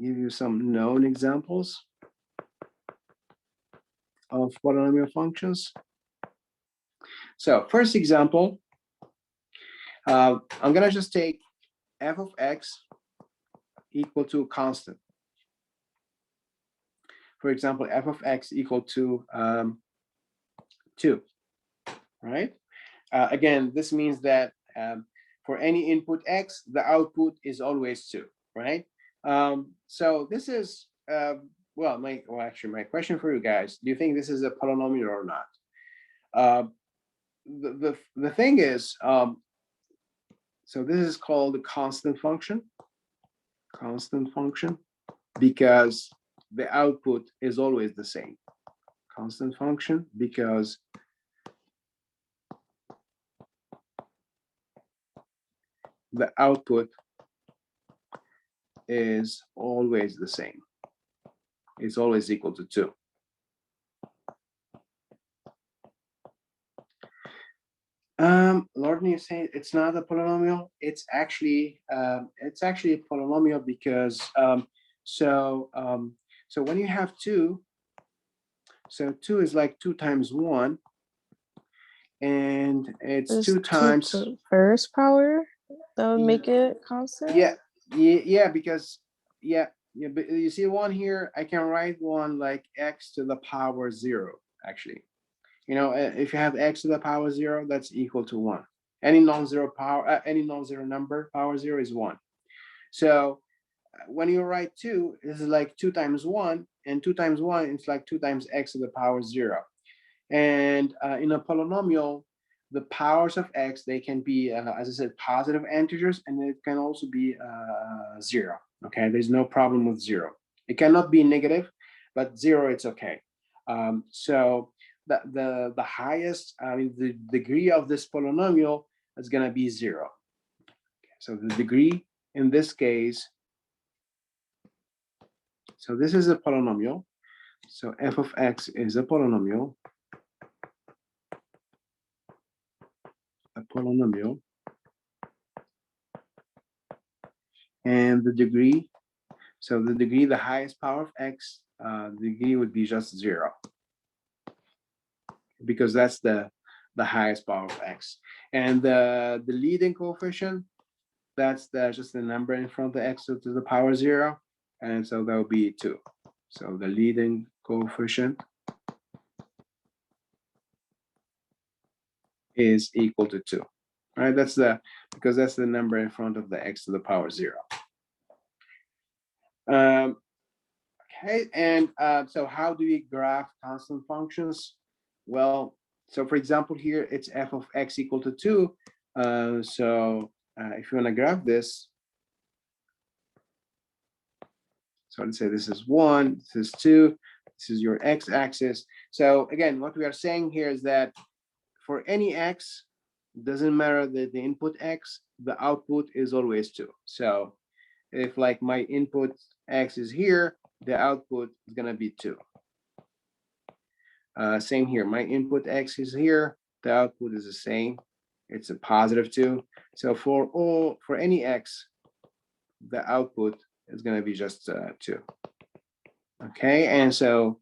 give you some known examples of polynomial functions. So first example, I'm gonna just take f of x equal to a constant. For example, f of x equal to 2, right? Again, this means that for any input x, the output is always 2, right? So this is, well, actually, my question for you guys, do you think this is a polynomial or not? The thing is, so this is called a constant function, because the output is always the same. Constant function because the output is always the same. It's always equal to 2. Lord, you say it's not a polynomial. It's actually a polynomial because so when you have 2, so 2 is like 2 times 1, and it's There's 2 times. first power that would Yeah. make it constant. Yeah, because but you see one here, I can write one like x to the power 0, actually. You know, if you have x to the power 0, that's equal to 1. Any non-zero number, power 0 is 1. So when you write 2, this is like 2 times 1, and 2 times 1, it's like 2 times x to the power 0. And in a polynomial, the powers of x, they can be, as I said, positive integers, and it can also be 0. Okay, there's no problem with 0. It cannot be negative, but 0, it's okay. So the highest, the degree of this polynomial is going to be 0. So the degree in this case, so this is a polynomial. So f of x is a polynomial. And the degree, so the degree, the highest power of x, the degree would be just 0, because that's the highest power of x. And the leading coefficient, that's just the number in front of the x to the power 0, and so that would be 2. So the leading coefficient is equal to 2. Right? That's because that's the number in front of the x to the power 0. Okay, and so how do we graph constant functions? Well, so for example, here it's f of x equal to 2. So if you want to graph this, so let's say this is 1, this is 2, this is your x-axis. So again, what we are saying here is that for any x, doesn't matter the input x, the output is always 2. So if like my input x is here, the output is going to be 2. Same here, my input x is here, the output is the same, it's a positive 2. So for any x, the output is going to be just 2. Okay, and so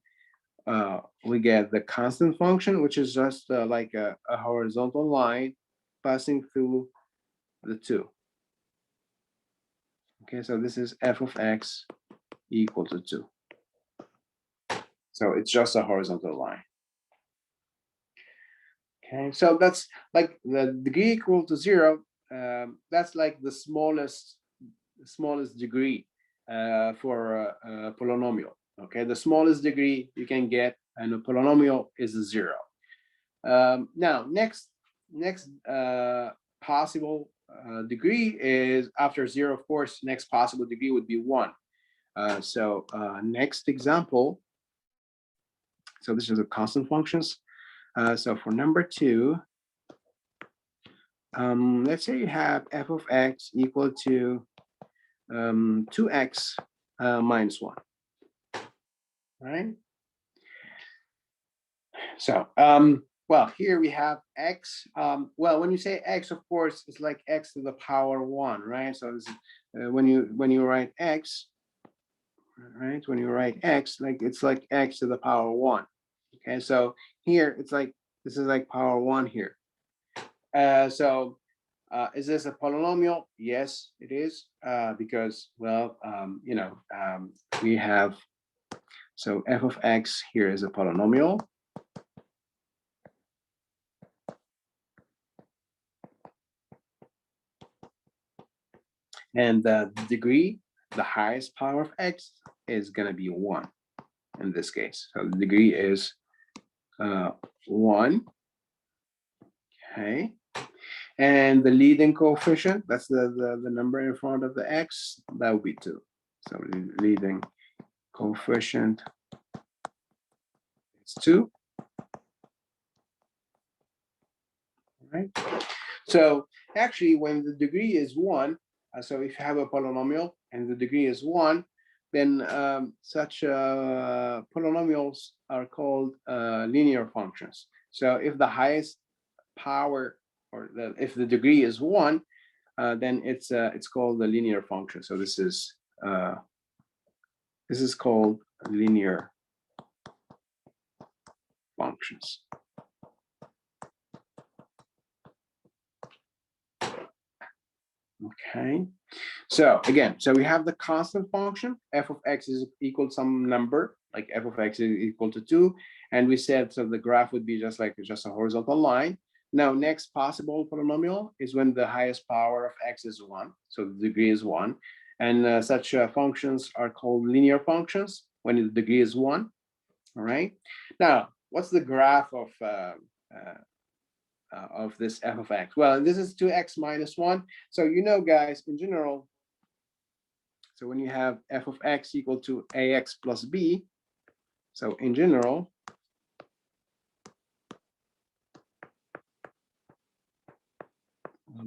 we get the constant function, which is just like a horizontal line passing through the 2. Okay, so this is f of x equal to 2. So it's just a horizontal line. Okay, so that's like the degree equal to 0. That's like the smallest degree for a polynomial. Okay, the smallest degree you can get in a polynomial is a 0. Now, next possible degree is after 0, of course. Next possible degree would be 1. So next example. So this is the constant functions. So for number 2, let's say you have f of x equal to 2x minus 1. Right? So, well, here we have x. Well, when you say x, of course, it's like x to the power 1, right? So this, when you write x, right? When you write x, like it's like x to the power 1. Okay, so here it's like this is like power 1 here. So is this a polynomial? Yes, it is, because, well, we have, so f of x here is a polynomial. And the degree, the highest power of x, is going to be 1 in this case. So the degree is 1. Okay. And the leading coefficient, that's the number in front of the x, that would be 2. So the leading coefficient is 2. Right. So actually, when the degree is 1, so if you have a polynomial and the degree is 1, then such polynomials are called linear functions. So if the highest power, or if the degree is 1, then it's called the linear function. So this is called linear functions. Okay. So again, so we have the constant function, f of x is equal to some number, like f of x is equal to 2. And we said, so the graph would be just like just a horizontal line. Now, next possible polynomial is when the highest power of x is 1. So the degree is 1. And such functions are called linear functions when the degree is 1. All right. Now, what's the graph of this f of x? Well, this is 2x minus 1. So, you know, guys, in general, so when you have f of x equal to ax plus b, so in general,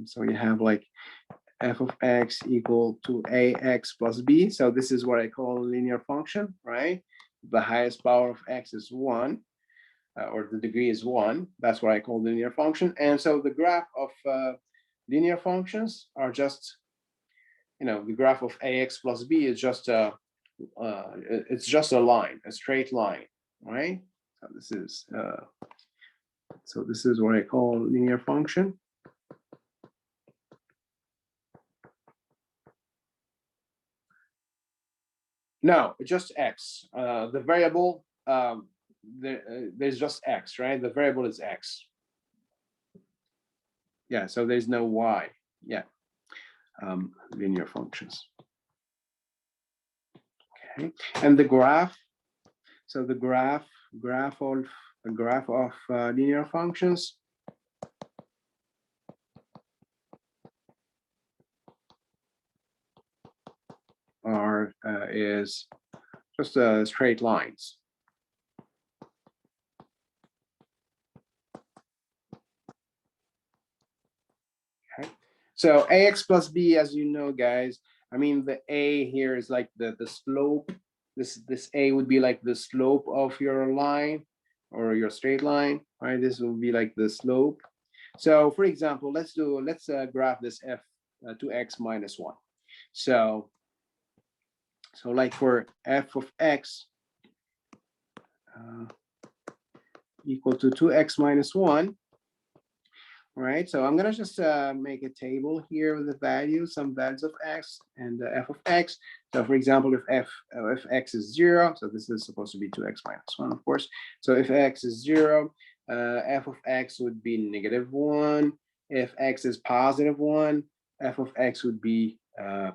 so you have like f of x equal to ax plus b. So this is what I call a linear function, right? The highest power of x is 1. Or the degree is 1. That's what I call the linear function. And so the graph of linear functions are just, you know, the graph of ax plus b is just it's just a line, a straight line, right? So this is what I call linear function. No, just x. The variable there's just x, right? The variable is x. Yeah, so there's no y. Yeah, linear functions. Okay, and the graph. So the graph of linear functions is just straight lines. Okay, so ax plus b, as you know, guys, I mean the a here is like the slope. This a would be like the slope of your line or your straight line, right? This will be like the slope. So for example, let's graph this f 2x minus 1. So like for f of x equal to 2x minus 1, right? So I'm gonna just make a table here with the values, some values of x and f of x. So for example, if x is 0, so this is supposed to be 2x minus 1, of course. So if x is 0, f of x would be -1. If x is positive 1, f of x would be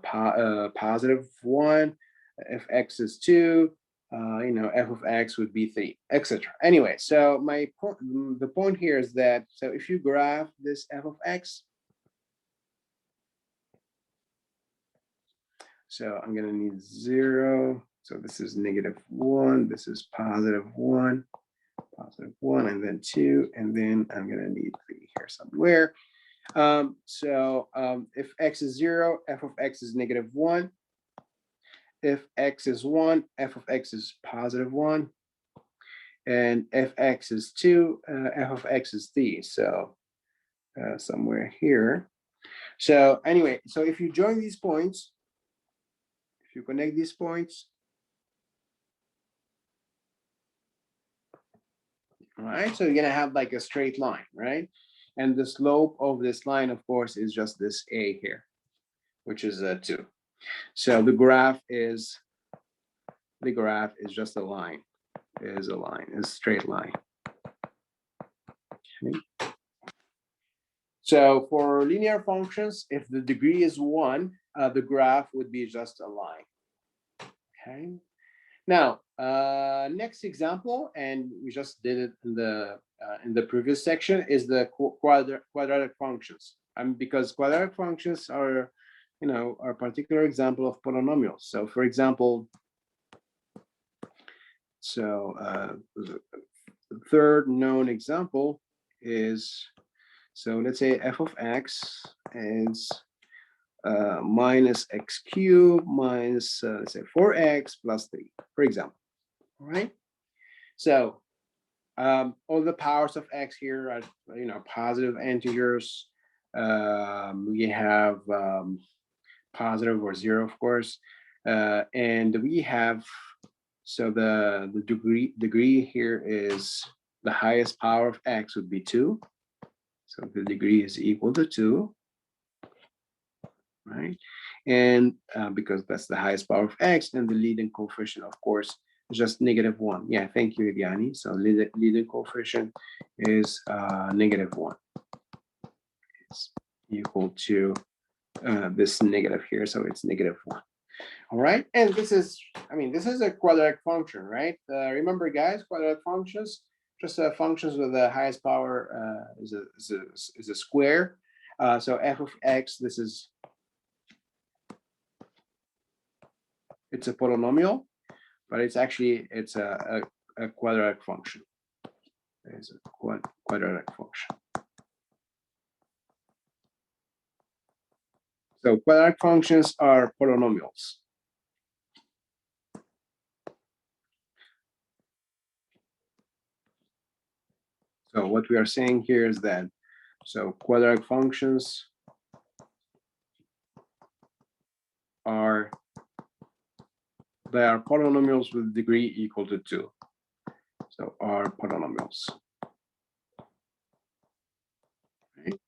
positive 1. If x is 2, you know, f of x would be 3, etc. Anyway, so the point here is that, so if you graph this f of x, so I'm gonna need 0. So this is -1, this is +1, +1, and then 2, and then I'm gonna need 3 here somewhere. If x is 0, f of x is -1. If x is 1, f of x is +1. And if x is 2, f of x is 3. So somewhere here. So anyway, so if you join these points, if you connect these points, all right, so you're gonna have like a straight line, right? And the slope of this line, of course, is just this a here, which is 2. So the graph is just a line, is a straight line. Okay. So for linear functions, if the degree is 1, the graph would be just a line. Okay. Now, next example, and we just did it in the previous section, is the quadratic functions. Because quadratic functions are, you know, a particular example of polynomials. So, for example, the third known example is, so let's say f of x is minus x cubed minus let's say 4x plus 3, for example. All right. So all the powers of x here are, you know, positive integers. We have positive or 0, of course, and we have, so the degree here is the highest power of x would be 2. So the degree is equal to 2. right? And because that's the highest power of x, and the leading coefficient, of course, is just -1. Yeah, thank you, Ivyani. So leading coefficient is -1. It's equal to this negative here, so it's -1. All right, and this is, I mean, this is a quadratic function, right? Remember, guys, quadratic functions, just functions with the highest power is a square. So f of x, this is, it's a polynomial, but it's actually, it's a quadratic function. It's a quadratic function. So quadratic functions are polynomials. So what we are saying here is that, so quadratic functions are, they are polynomials with degree equal to 2. So are polynomials. Right?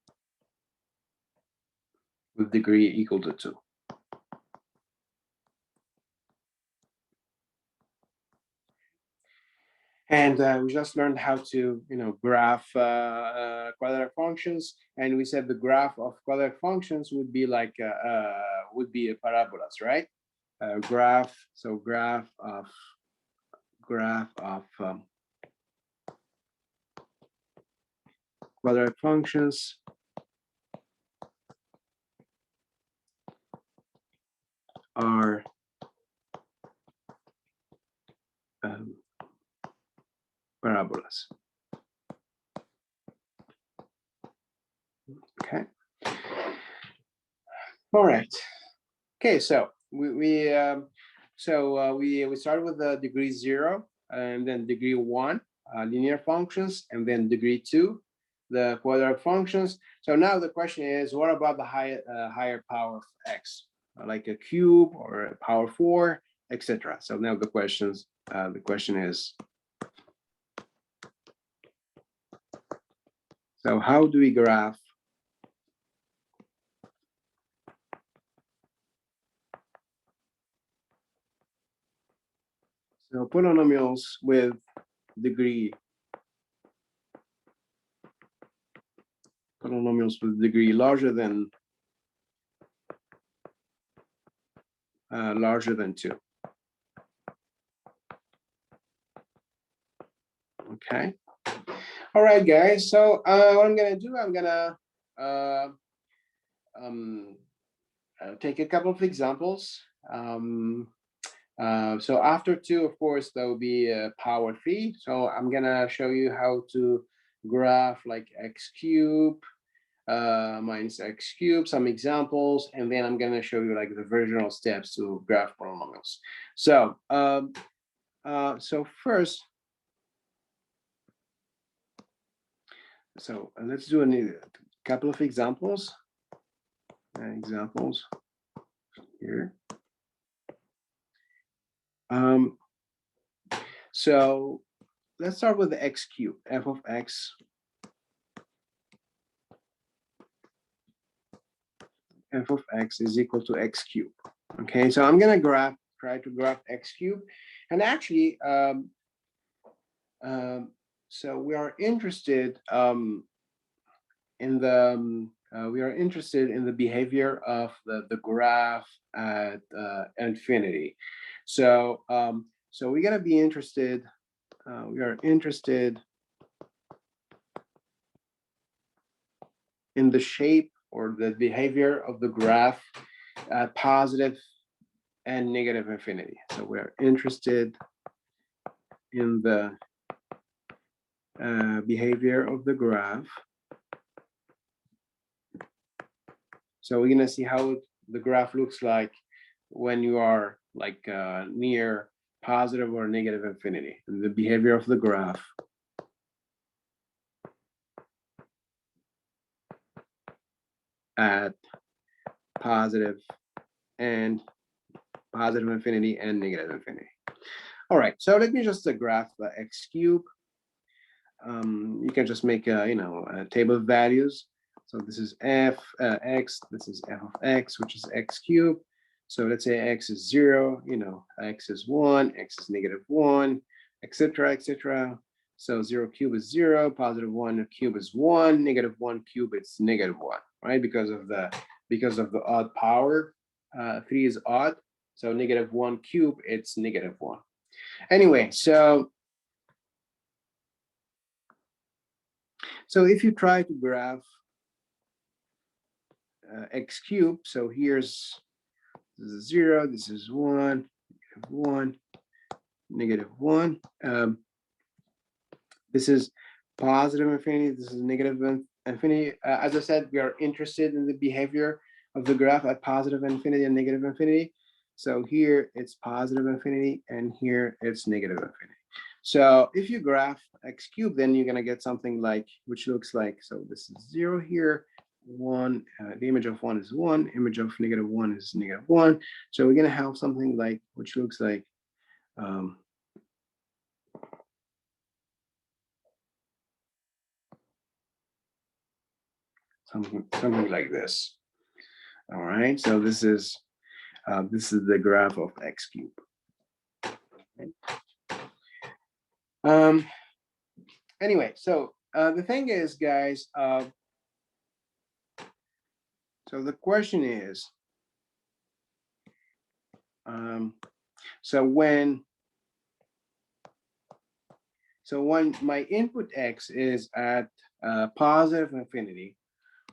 With degree equal to 2. And we just learned how to, graph quadratic functions. And we said the graph of quadratic functions would be like, would be a parabolas, right? Graph, so graph of quadratic functions are parabolas. Okay. All right. Okay, so we started with the degree 0, and then degree 1 linear functions, and then degree 2 the quadratic functions. So now the question is, what about the higher power of x, like a cube or a power 4, etc. So now the question is, so how do we graph polynomials with degree larger than 2. Okay. All right, guys. So what I'm gonna do, I'm gonna take a couple of examples. So after 2, of course, there will be power 3. So I'm gonna show you how to graph like x cubed minus x cubed, some examples, and then I'm gonna show you like the versional steps to graph polynomials. So so first, so let's do a couple of examples. Here. So let's start with the x cubed, f of x. F of x is equal to x cubed. Okay, so I'm gonna try to graph x cubed, and actually, so we are interested in the behavior of the graph at infinity. So so we're gonna be interested. We are interested in the shape or the behavior of the graph at positive and negative infinity. So we're interested in the behavior of the graph. So we're gonna see how the graph looks like when you are like near positive or negative infinity, and the behavior of the graph at positive infinity and negative infinity. All right, so let me just graph the x cubed. You can just make a table of values. So this is f x, this is f of x, which is x cubed. So let's say x is 0, you know, x is 1, x is -1, etc., etc. So 0 cube is 0, positive 1 cube is 1, -1 cube it's -1, right? Because of the odd power. 3 is odd, so -1 cube it's -1. Anyway, so if you try to graph x cubed, so here's this is 0, this is 1, -1, -1. This is positive infinity, this is negative infinity. As I said, we are interested in the behavior of the graph at positive infinity and negative infinity. So here it's positive infinity, and here it's negative infinity. So if you graph x cubed, then you're gonna get something like, which looks like, so this is 0 here, 1, the image of 1 is 1, image of -1 is -1. So we're gonna have something like, which looks like, something like this. All right, so this is the graph of x cubed. Anyway, so the thing is, guys, so the question is, so when my input x is at positive infinity,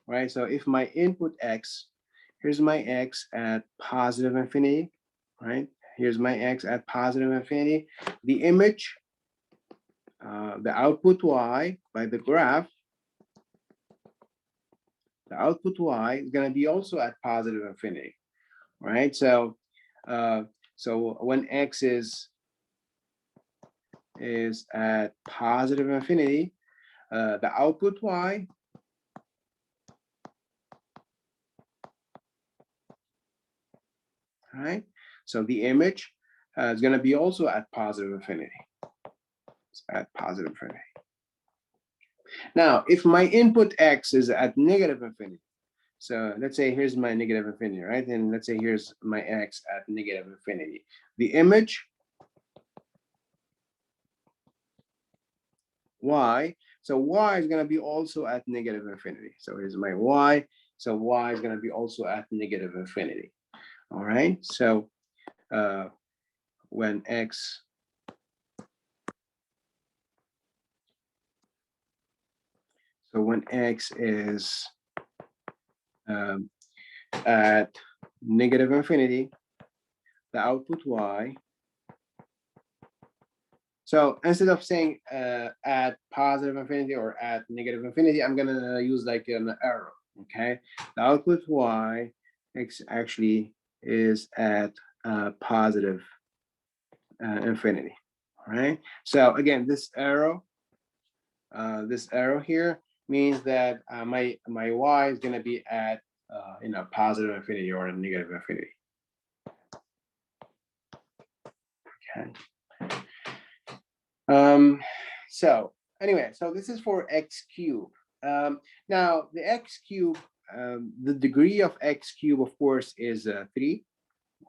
right? So if my input x, here's my x at positive infinity, right? Here's my x at positive infinity. The image, the output y by the graph, the output y is going to be also at positive infinity, right? So when x is at positive infinity, the output y right? So the image is going to be also at positive infinity. It's at positive infinity. Now, if my input x is at negative infinity, so let's say here's my negative infinity, right? And let's say here's my x at negative infinity. The image y, so y is going to be also at negative infinity. So here's my y. So y is going to be also at negative infinity. All right. So when x is at negative infinity, the output y. So instead of saying at positive infinity or at negative infinity, I'm gonna use like an arrow. Okay, the output y actually is at positive infinity. All right. So again, this arrow here means that my y is gonna be at positive infinity or a negative infinity. Okay. So anyway, so this is for x cubed. Now the x cube, the degree of x cube, of course, is 3,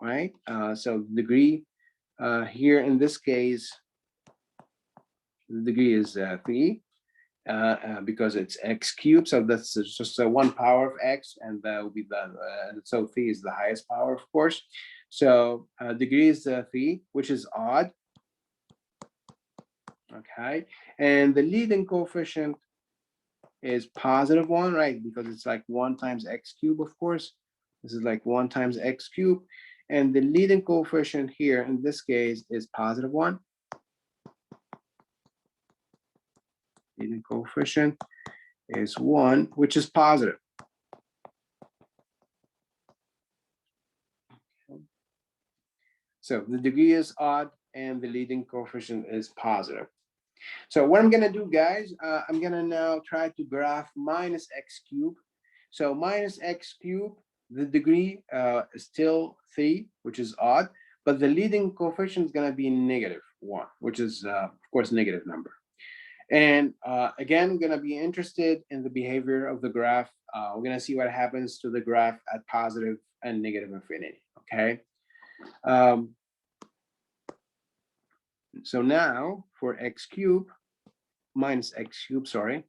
right? So the degree here in this case, the degree is 3 because it's x cubed. So that's just 1 power of x, and that will be so 3 is the highest power, of course. So degree is 3, which is odd. Okay, and the leading coefficient is positive 1, right? Because it's like 1 times x cubed, of course. This is like 1 times x cubed. And the leading coefficient here in this case is positive 1. Leading coefficient is 1, which is positive. So the degree is odd and the leading coefficient is positive. So what I'm gonna do, guys, I'm gonna now try to graph minus x cubed. So minus x cubed, the degree is still 3, which is odd, but the leading coefficient is gonna be -1, which is of course negative number. And again, I'm gonna be interested in the behavior of the graph we're gonna see what happens to the graph at positive and negative infinity, okay? So now for x cubed minus x cubed, sorry.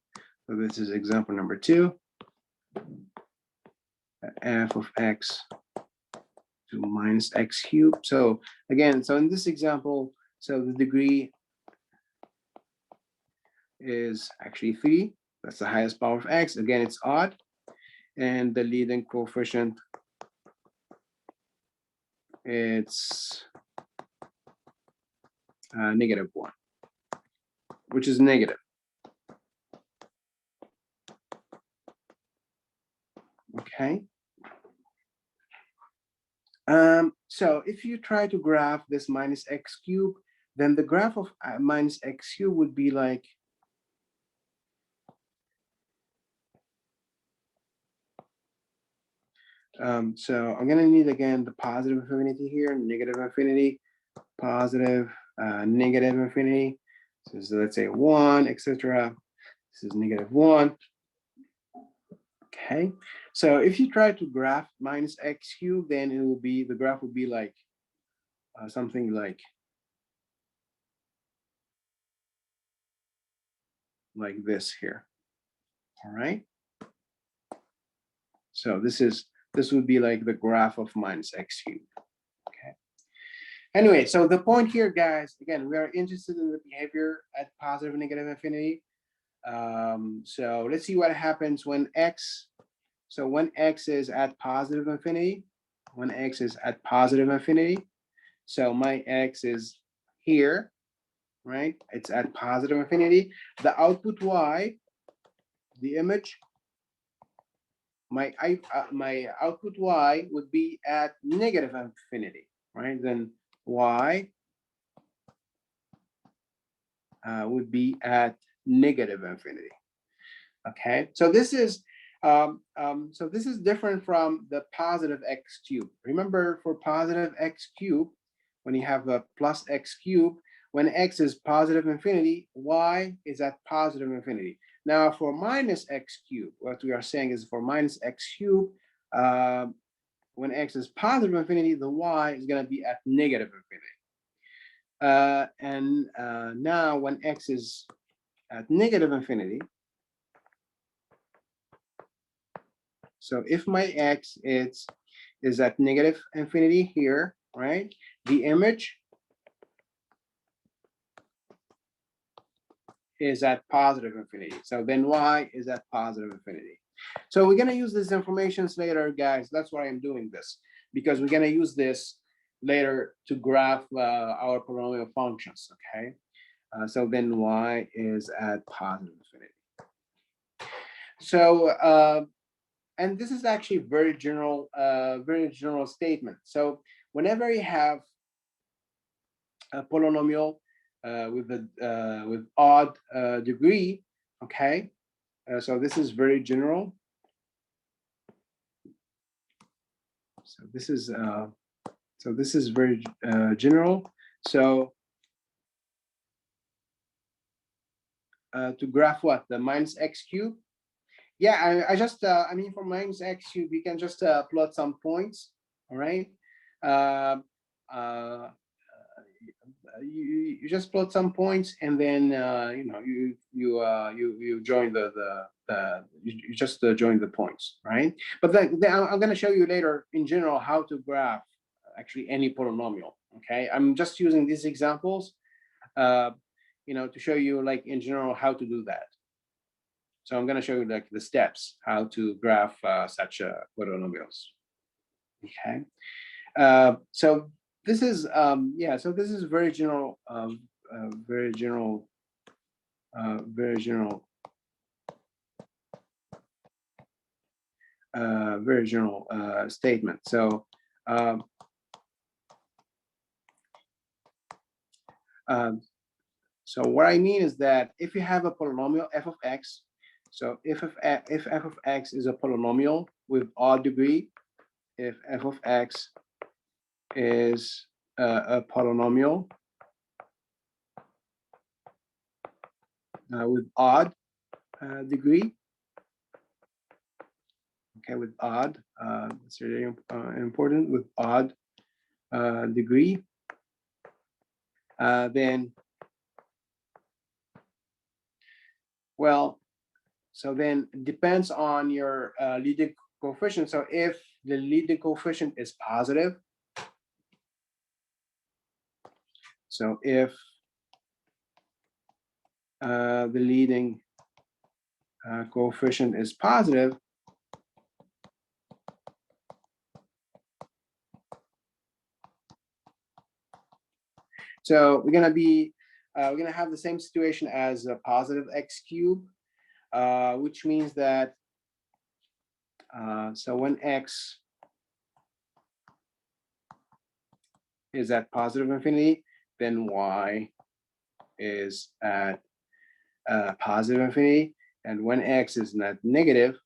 So this is example number 2. F of x to minus x cubed. So again, so in this example, so the degree is actually 3. That's the highest power of x. Again, it's odd. And the leading coefficient, it's -1, which is negative. Okay. So if you try to graph this minus x cubed, then the graph of minus x cubed would be like so I'm gonna need again the positive infinity here, negative infinity, positive, negative infinity. So let's say 1, etc. This is -1. Okay, so if you try to graph minus x cubed, then it will be, the graph will be like something like this here. All right. So this would be like the graph of minus x cubed. Okay. Anyway, so the point here, guys, again, we are interested in the behavior at positive and negative infinity. So let's see what happens when x. So when x is at positive infinity, when x is at positive infinity. So my x is here, right? It's at positive infinity. The output y, the image, my output y would be at negative infinity, right? Then y would be at negative infinity. Okay, so this is different from the positive x cubed. Remember, for positive x cubed, when you have a plus x cubed, when x is positive infinity, y is at positive infinity. Now for minus x cubed, what we are saying is for minus x cubed, when x is positive infinity, the y is going to be at negative infinity. Now when x is at negative infinity, so if my x is at negative infinity here, right? The image is at positive infinity. So then y is at positive infinity. So we're gonna use these informations later, guys. That's why I'm doing this, because we're gonna use this later to graph our polynomial functions, okay? So then y is at positive infinity. So, and this is actually very general statement. So whenever you have a polynomial with odd degree, okay. So this is very general. So this is very general. So to graph what, the minus x cubed. Yeah, I just, I mean, for minus x cubed, you can just plot some points, all right? You just plot some points, and then you know, you join you just join the points, right? But then I'm going to show you later in general how to graph actually any polynomial. Okay, I'm just using these examples, you know, to show you like in general how to do that. So I'm going to show you like the steps how to graph such polynomials. Okay, so this is yeah. So this is very general, very general, very general, very general statement. So. So what I mean is that if you have a polynomial f of x, so if f of x is a polynomial with odd degree, if f of x is a polynomial with odd degree, okay, with odd, it's really important, with odd degree, then, well, so then it depends on your leading coefficient. So if the leading coefficient is positive, so if the leading coefficient is positive, so we're gonna have the same situation as a positive x cube, which means that so when x is at positive infinity, then y is at positive infinity, and when x is at negative,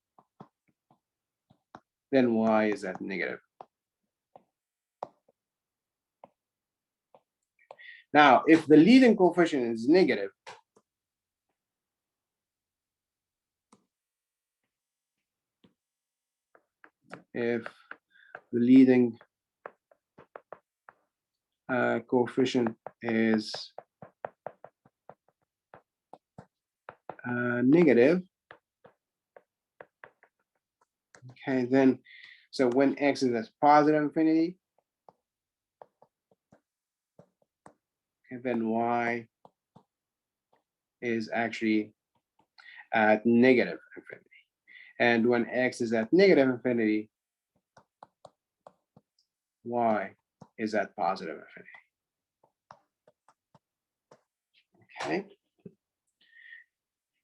then y is at negative. Now, if the leading coefficient is negative, if the leading coefficient is negative, okay, then so when x is at positive infinity, okay, then y is actually at negative infinity. And when x is at negative infinity, y is at positive infinity. Okay.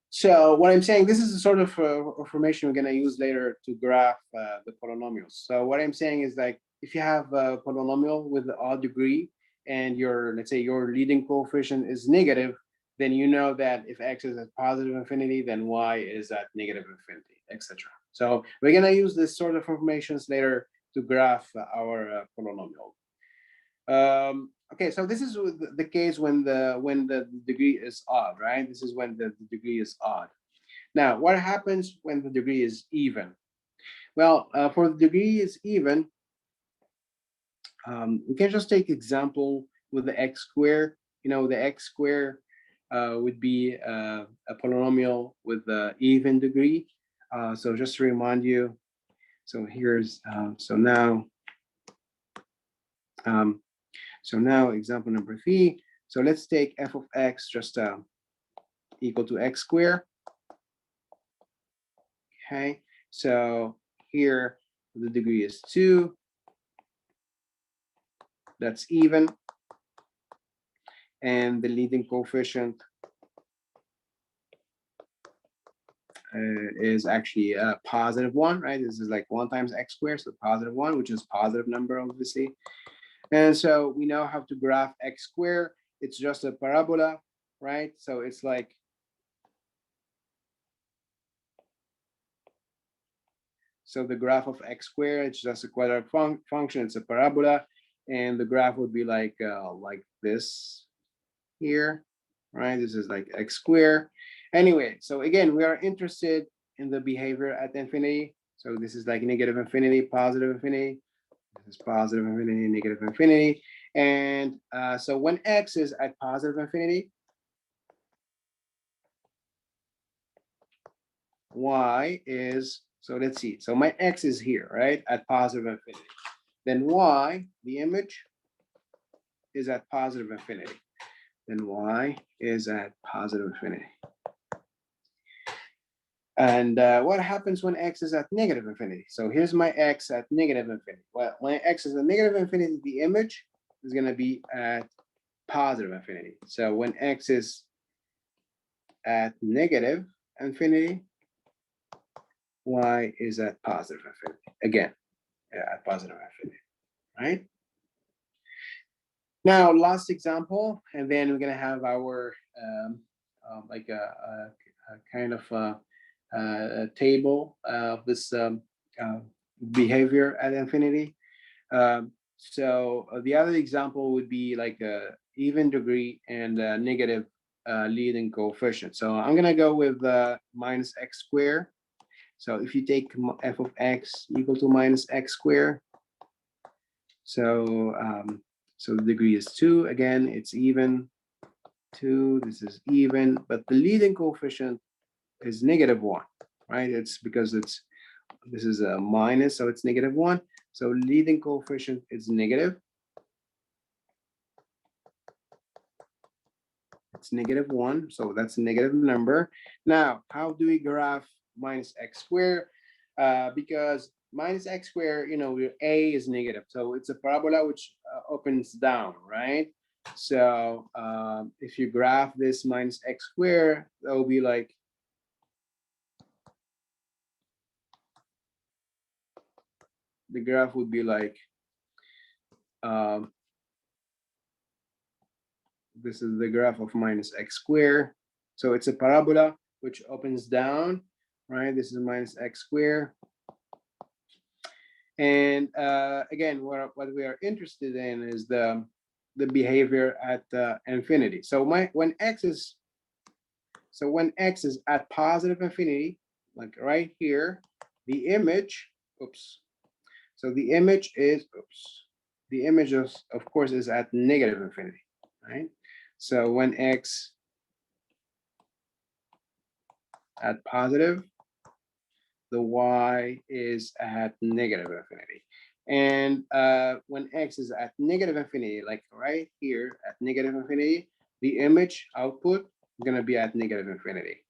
So what I'm saying, this is the sort of information we're going to use later to graph the polynomials. So what I'm saying is, like, if you have a polynomial with the odd degree and your, let's say, your leading coefficient is negative, then you know that if x is at positive infinity, then y is at negative infinity, etc. So we're going to use this sort of informations later to graph our polynomial. Okay, so this is the case when the degree is odd, right? This is when the degree is odd. Now, what happens when the degree is even? Well, for the degree is even, we can just take example with the x square. You know, the x square would be a polynomial with the even degree. So just to remind you, so here's so now. So now example number 3. So let's take f of x just equal to x squared. Okay, so here the degree is 2. That's even. And the leading coefficient is actually a positive 1, right? This is like 1 times x squared, so positive 1, which is positive number, obviously. And so we know how to graph x squared. It's just a parabola, right? So it's like, so the graph of x squared, it's just a quadratic function. It's a parabola, and the graph would be like this here, right? This is like x squared. Anyway, so again, we are interested in the behavior at infinity. So this is like negative infinity, positive infinity. This is positive infinity, negative infinity. And so when x is at positive infinity, y is, so let's see. So my x is here, right? At positive infinity. Then y, the image, is at positive infinity. Then y is at positive infinity. And what happens when x is at negative infinity? So here's my x at negative infinity. Well, when x is at negative infinity, the image is going to be at positive infinity. So when x is at negative infinity, y is at positive infinity. Again, at positive infinity, right? Now, last example, and then we're going to have our like a kind of a table of this behavior at infinity. So the other example would be like a even degree and a negative leading coefficient. So I'm going to go with minus x squared. So if you take f of x equal to minus x squared, so so the degree is 2. Again, it's even. 2, this is even, but the leading coefficient is -1, right? It's because this is a minus, so it's -1. So leading coefficient is negative. It's -1, so that's a negative number. Now, how do we graph minus x squared? Because minus x squared, you know, a is negative, so it's a parabola which opens down, right? So if you graph this minus x squared, that will be like the graph would be like this is the graph of minus x squared. So it's a parabola which opens down, right? This is minus x squared. And again, what we are interested in is the behavior at infinity. So when x is at positive infinity, like right here, the image, oops. So the image is, the image of course is at negative infinity, right? So when x at positive, the y is at negative infinity. And when x is at negative infinity, like right here at negative infinity, the image output is going to be at negative infinity.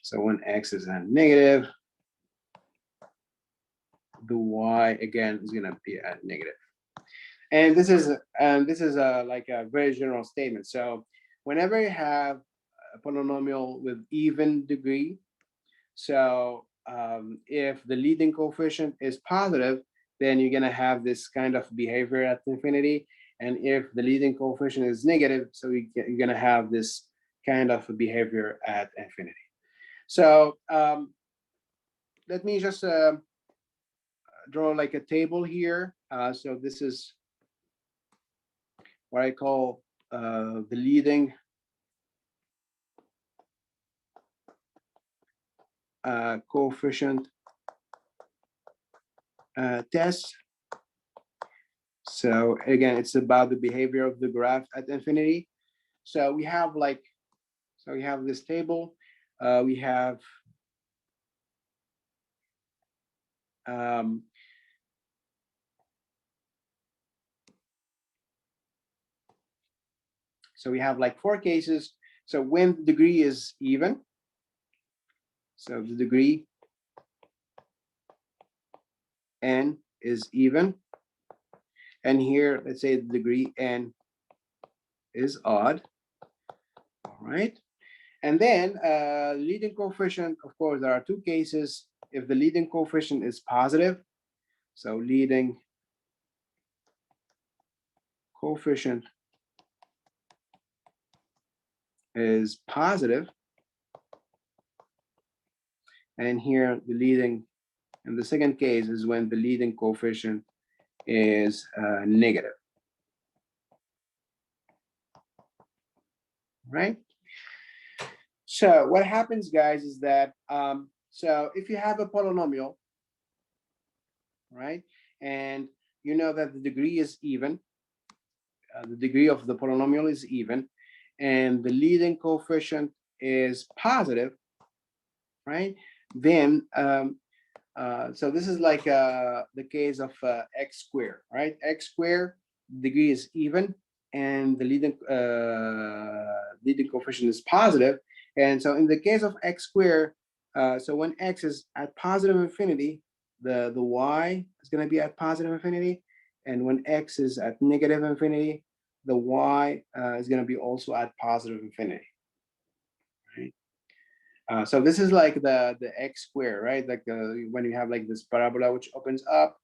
So when x is at negative, the y again is going to be at negative. And this is like a very general statement. So whenever you have a polynomial with even degree, so if the leading coefficient is positive, then you're going to have this kind of behavior at infinity. And if the leading coefficient is negative, so you're going to have this kind of behavior at infinity. So let me just draw like a table here. So this is what I call the leading coefficient test. So again, it's about the behavior of the graph at infinity. So we have like, so we have this table. We have so we have like 4 cases. So when the degree is even, so the degree n is even, and here let's say the degree n is odd. All right. And then leading coefficient, of course, there are 2 cases. If the leading coefficient is positive, so leading coefficient is positive, and here the leading, in the second case is when the leading coefficient is negative, right? So what happens, guys, is that so if you have a polynomial, right, and you know that the degree is even, the degree of the polynomial is even, and the leading coefficient is positive, right? Then so this is like the case of x squared, right? X squared, degree is even, and the leading coefficient is positive. And so in the case of x squared, so when x is at positive infinity, the y is going to be at positive infinity. And when x is at negative infinity, the y is going to be also at positive infinity. Right? So this is like the x squared, right? Like when you have like this parabola which opens up.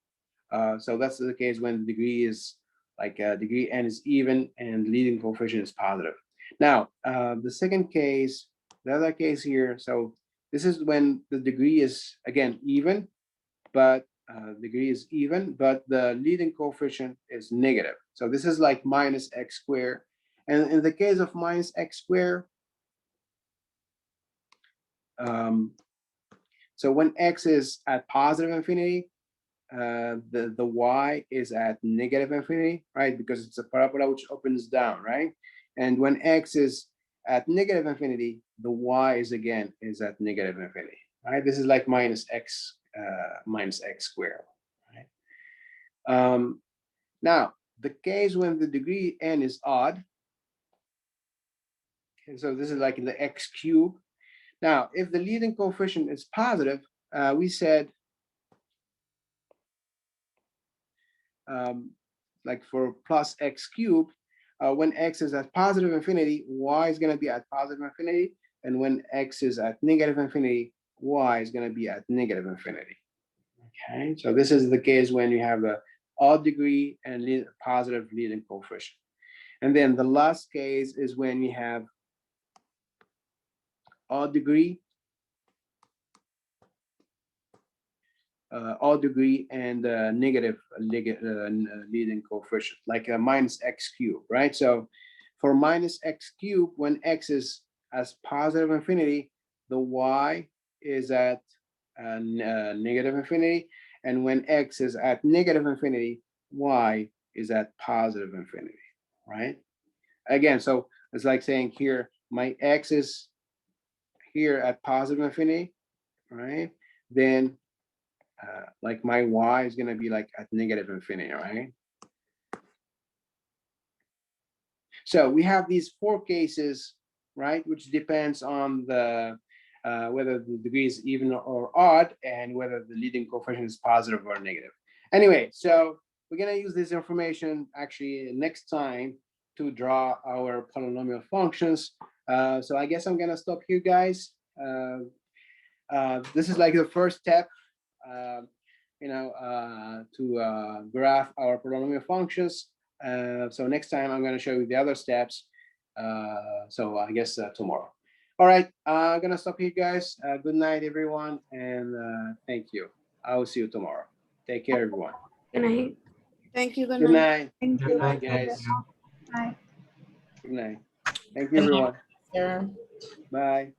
So that's the case when the degree is like degree n is even and leading coefficient is positive. Now, the second case, the other case here, so this is when the degree is again even, but degree is even, but the leading coefficient is negative. So this is like minus x squared. And in the case of minus x squared, So when x is at positive infinity, the y is at negative infinity, right? Because it's a parabola which opens down, right? And when x is at negative infinity, the y is again is at negative infinity, right? This is like minus x squared, right? Now, the case when the degree n is odd, okay, so this is like the x cube. Now, if the leading coefficient is positive, we said like for plus x cubed, when x is at positive infinity, y is going to be at positive infinity. And when x is at negative infinity, y is going to be at negative infinity. Okay, so this is the case when you have the odd degree and positive leading coefficient. And then the last case is when you have odd degree and negative leading coefficient, like a minus x cubed, right? So for minus x cubed, when x is as positive infinity, the y is at negative infinity. And when x is at negative infinity, y is at positive infinity, right? Again, so it's like saying here, my x is here at positive infinity, right? Then like my y is going to be like at negative infinity, right? So we have these four cases, right, which depends on the whether the degree is even or odd and whether the leading coefficient is positive or negative. Anyway, so we're going to use this information actually next time to draw our polynomial functions. So I guess I'm going to stop here, guys. This is like the first step, to graph our polynomial functions. So next time I'm going to show you the other steps. So I guess tomorrow. All right, I'm going to stop here, guys. Good night, everyone, and thank you. I will see you tomorrow. Take care, everyone. Good night. Thank you. Good Good night. night. Thank Good you. night, guys. Bye. Good night. Thank you, everyone. Sir. Bye.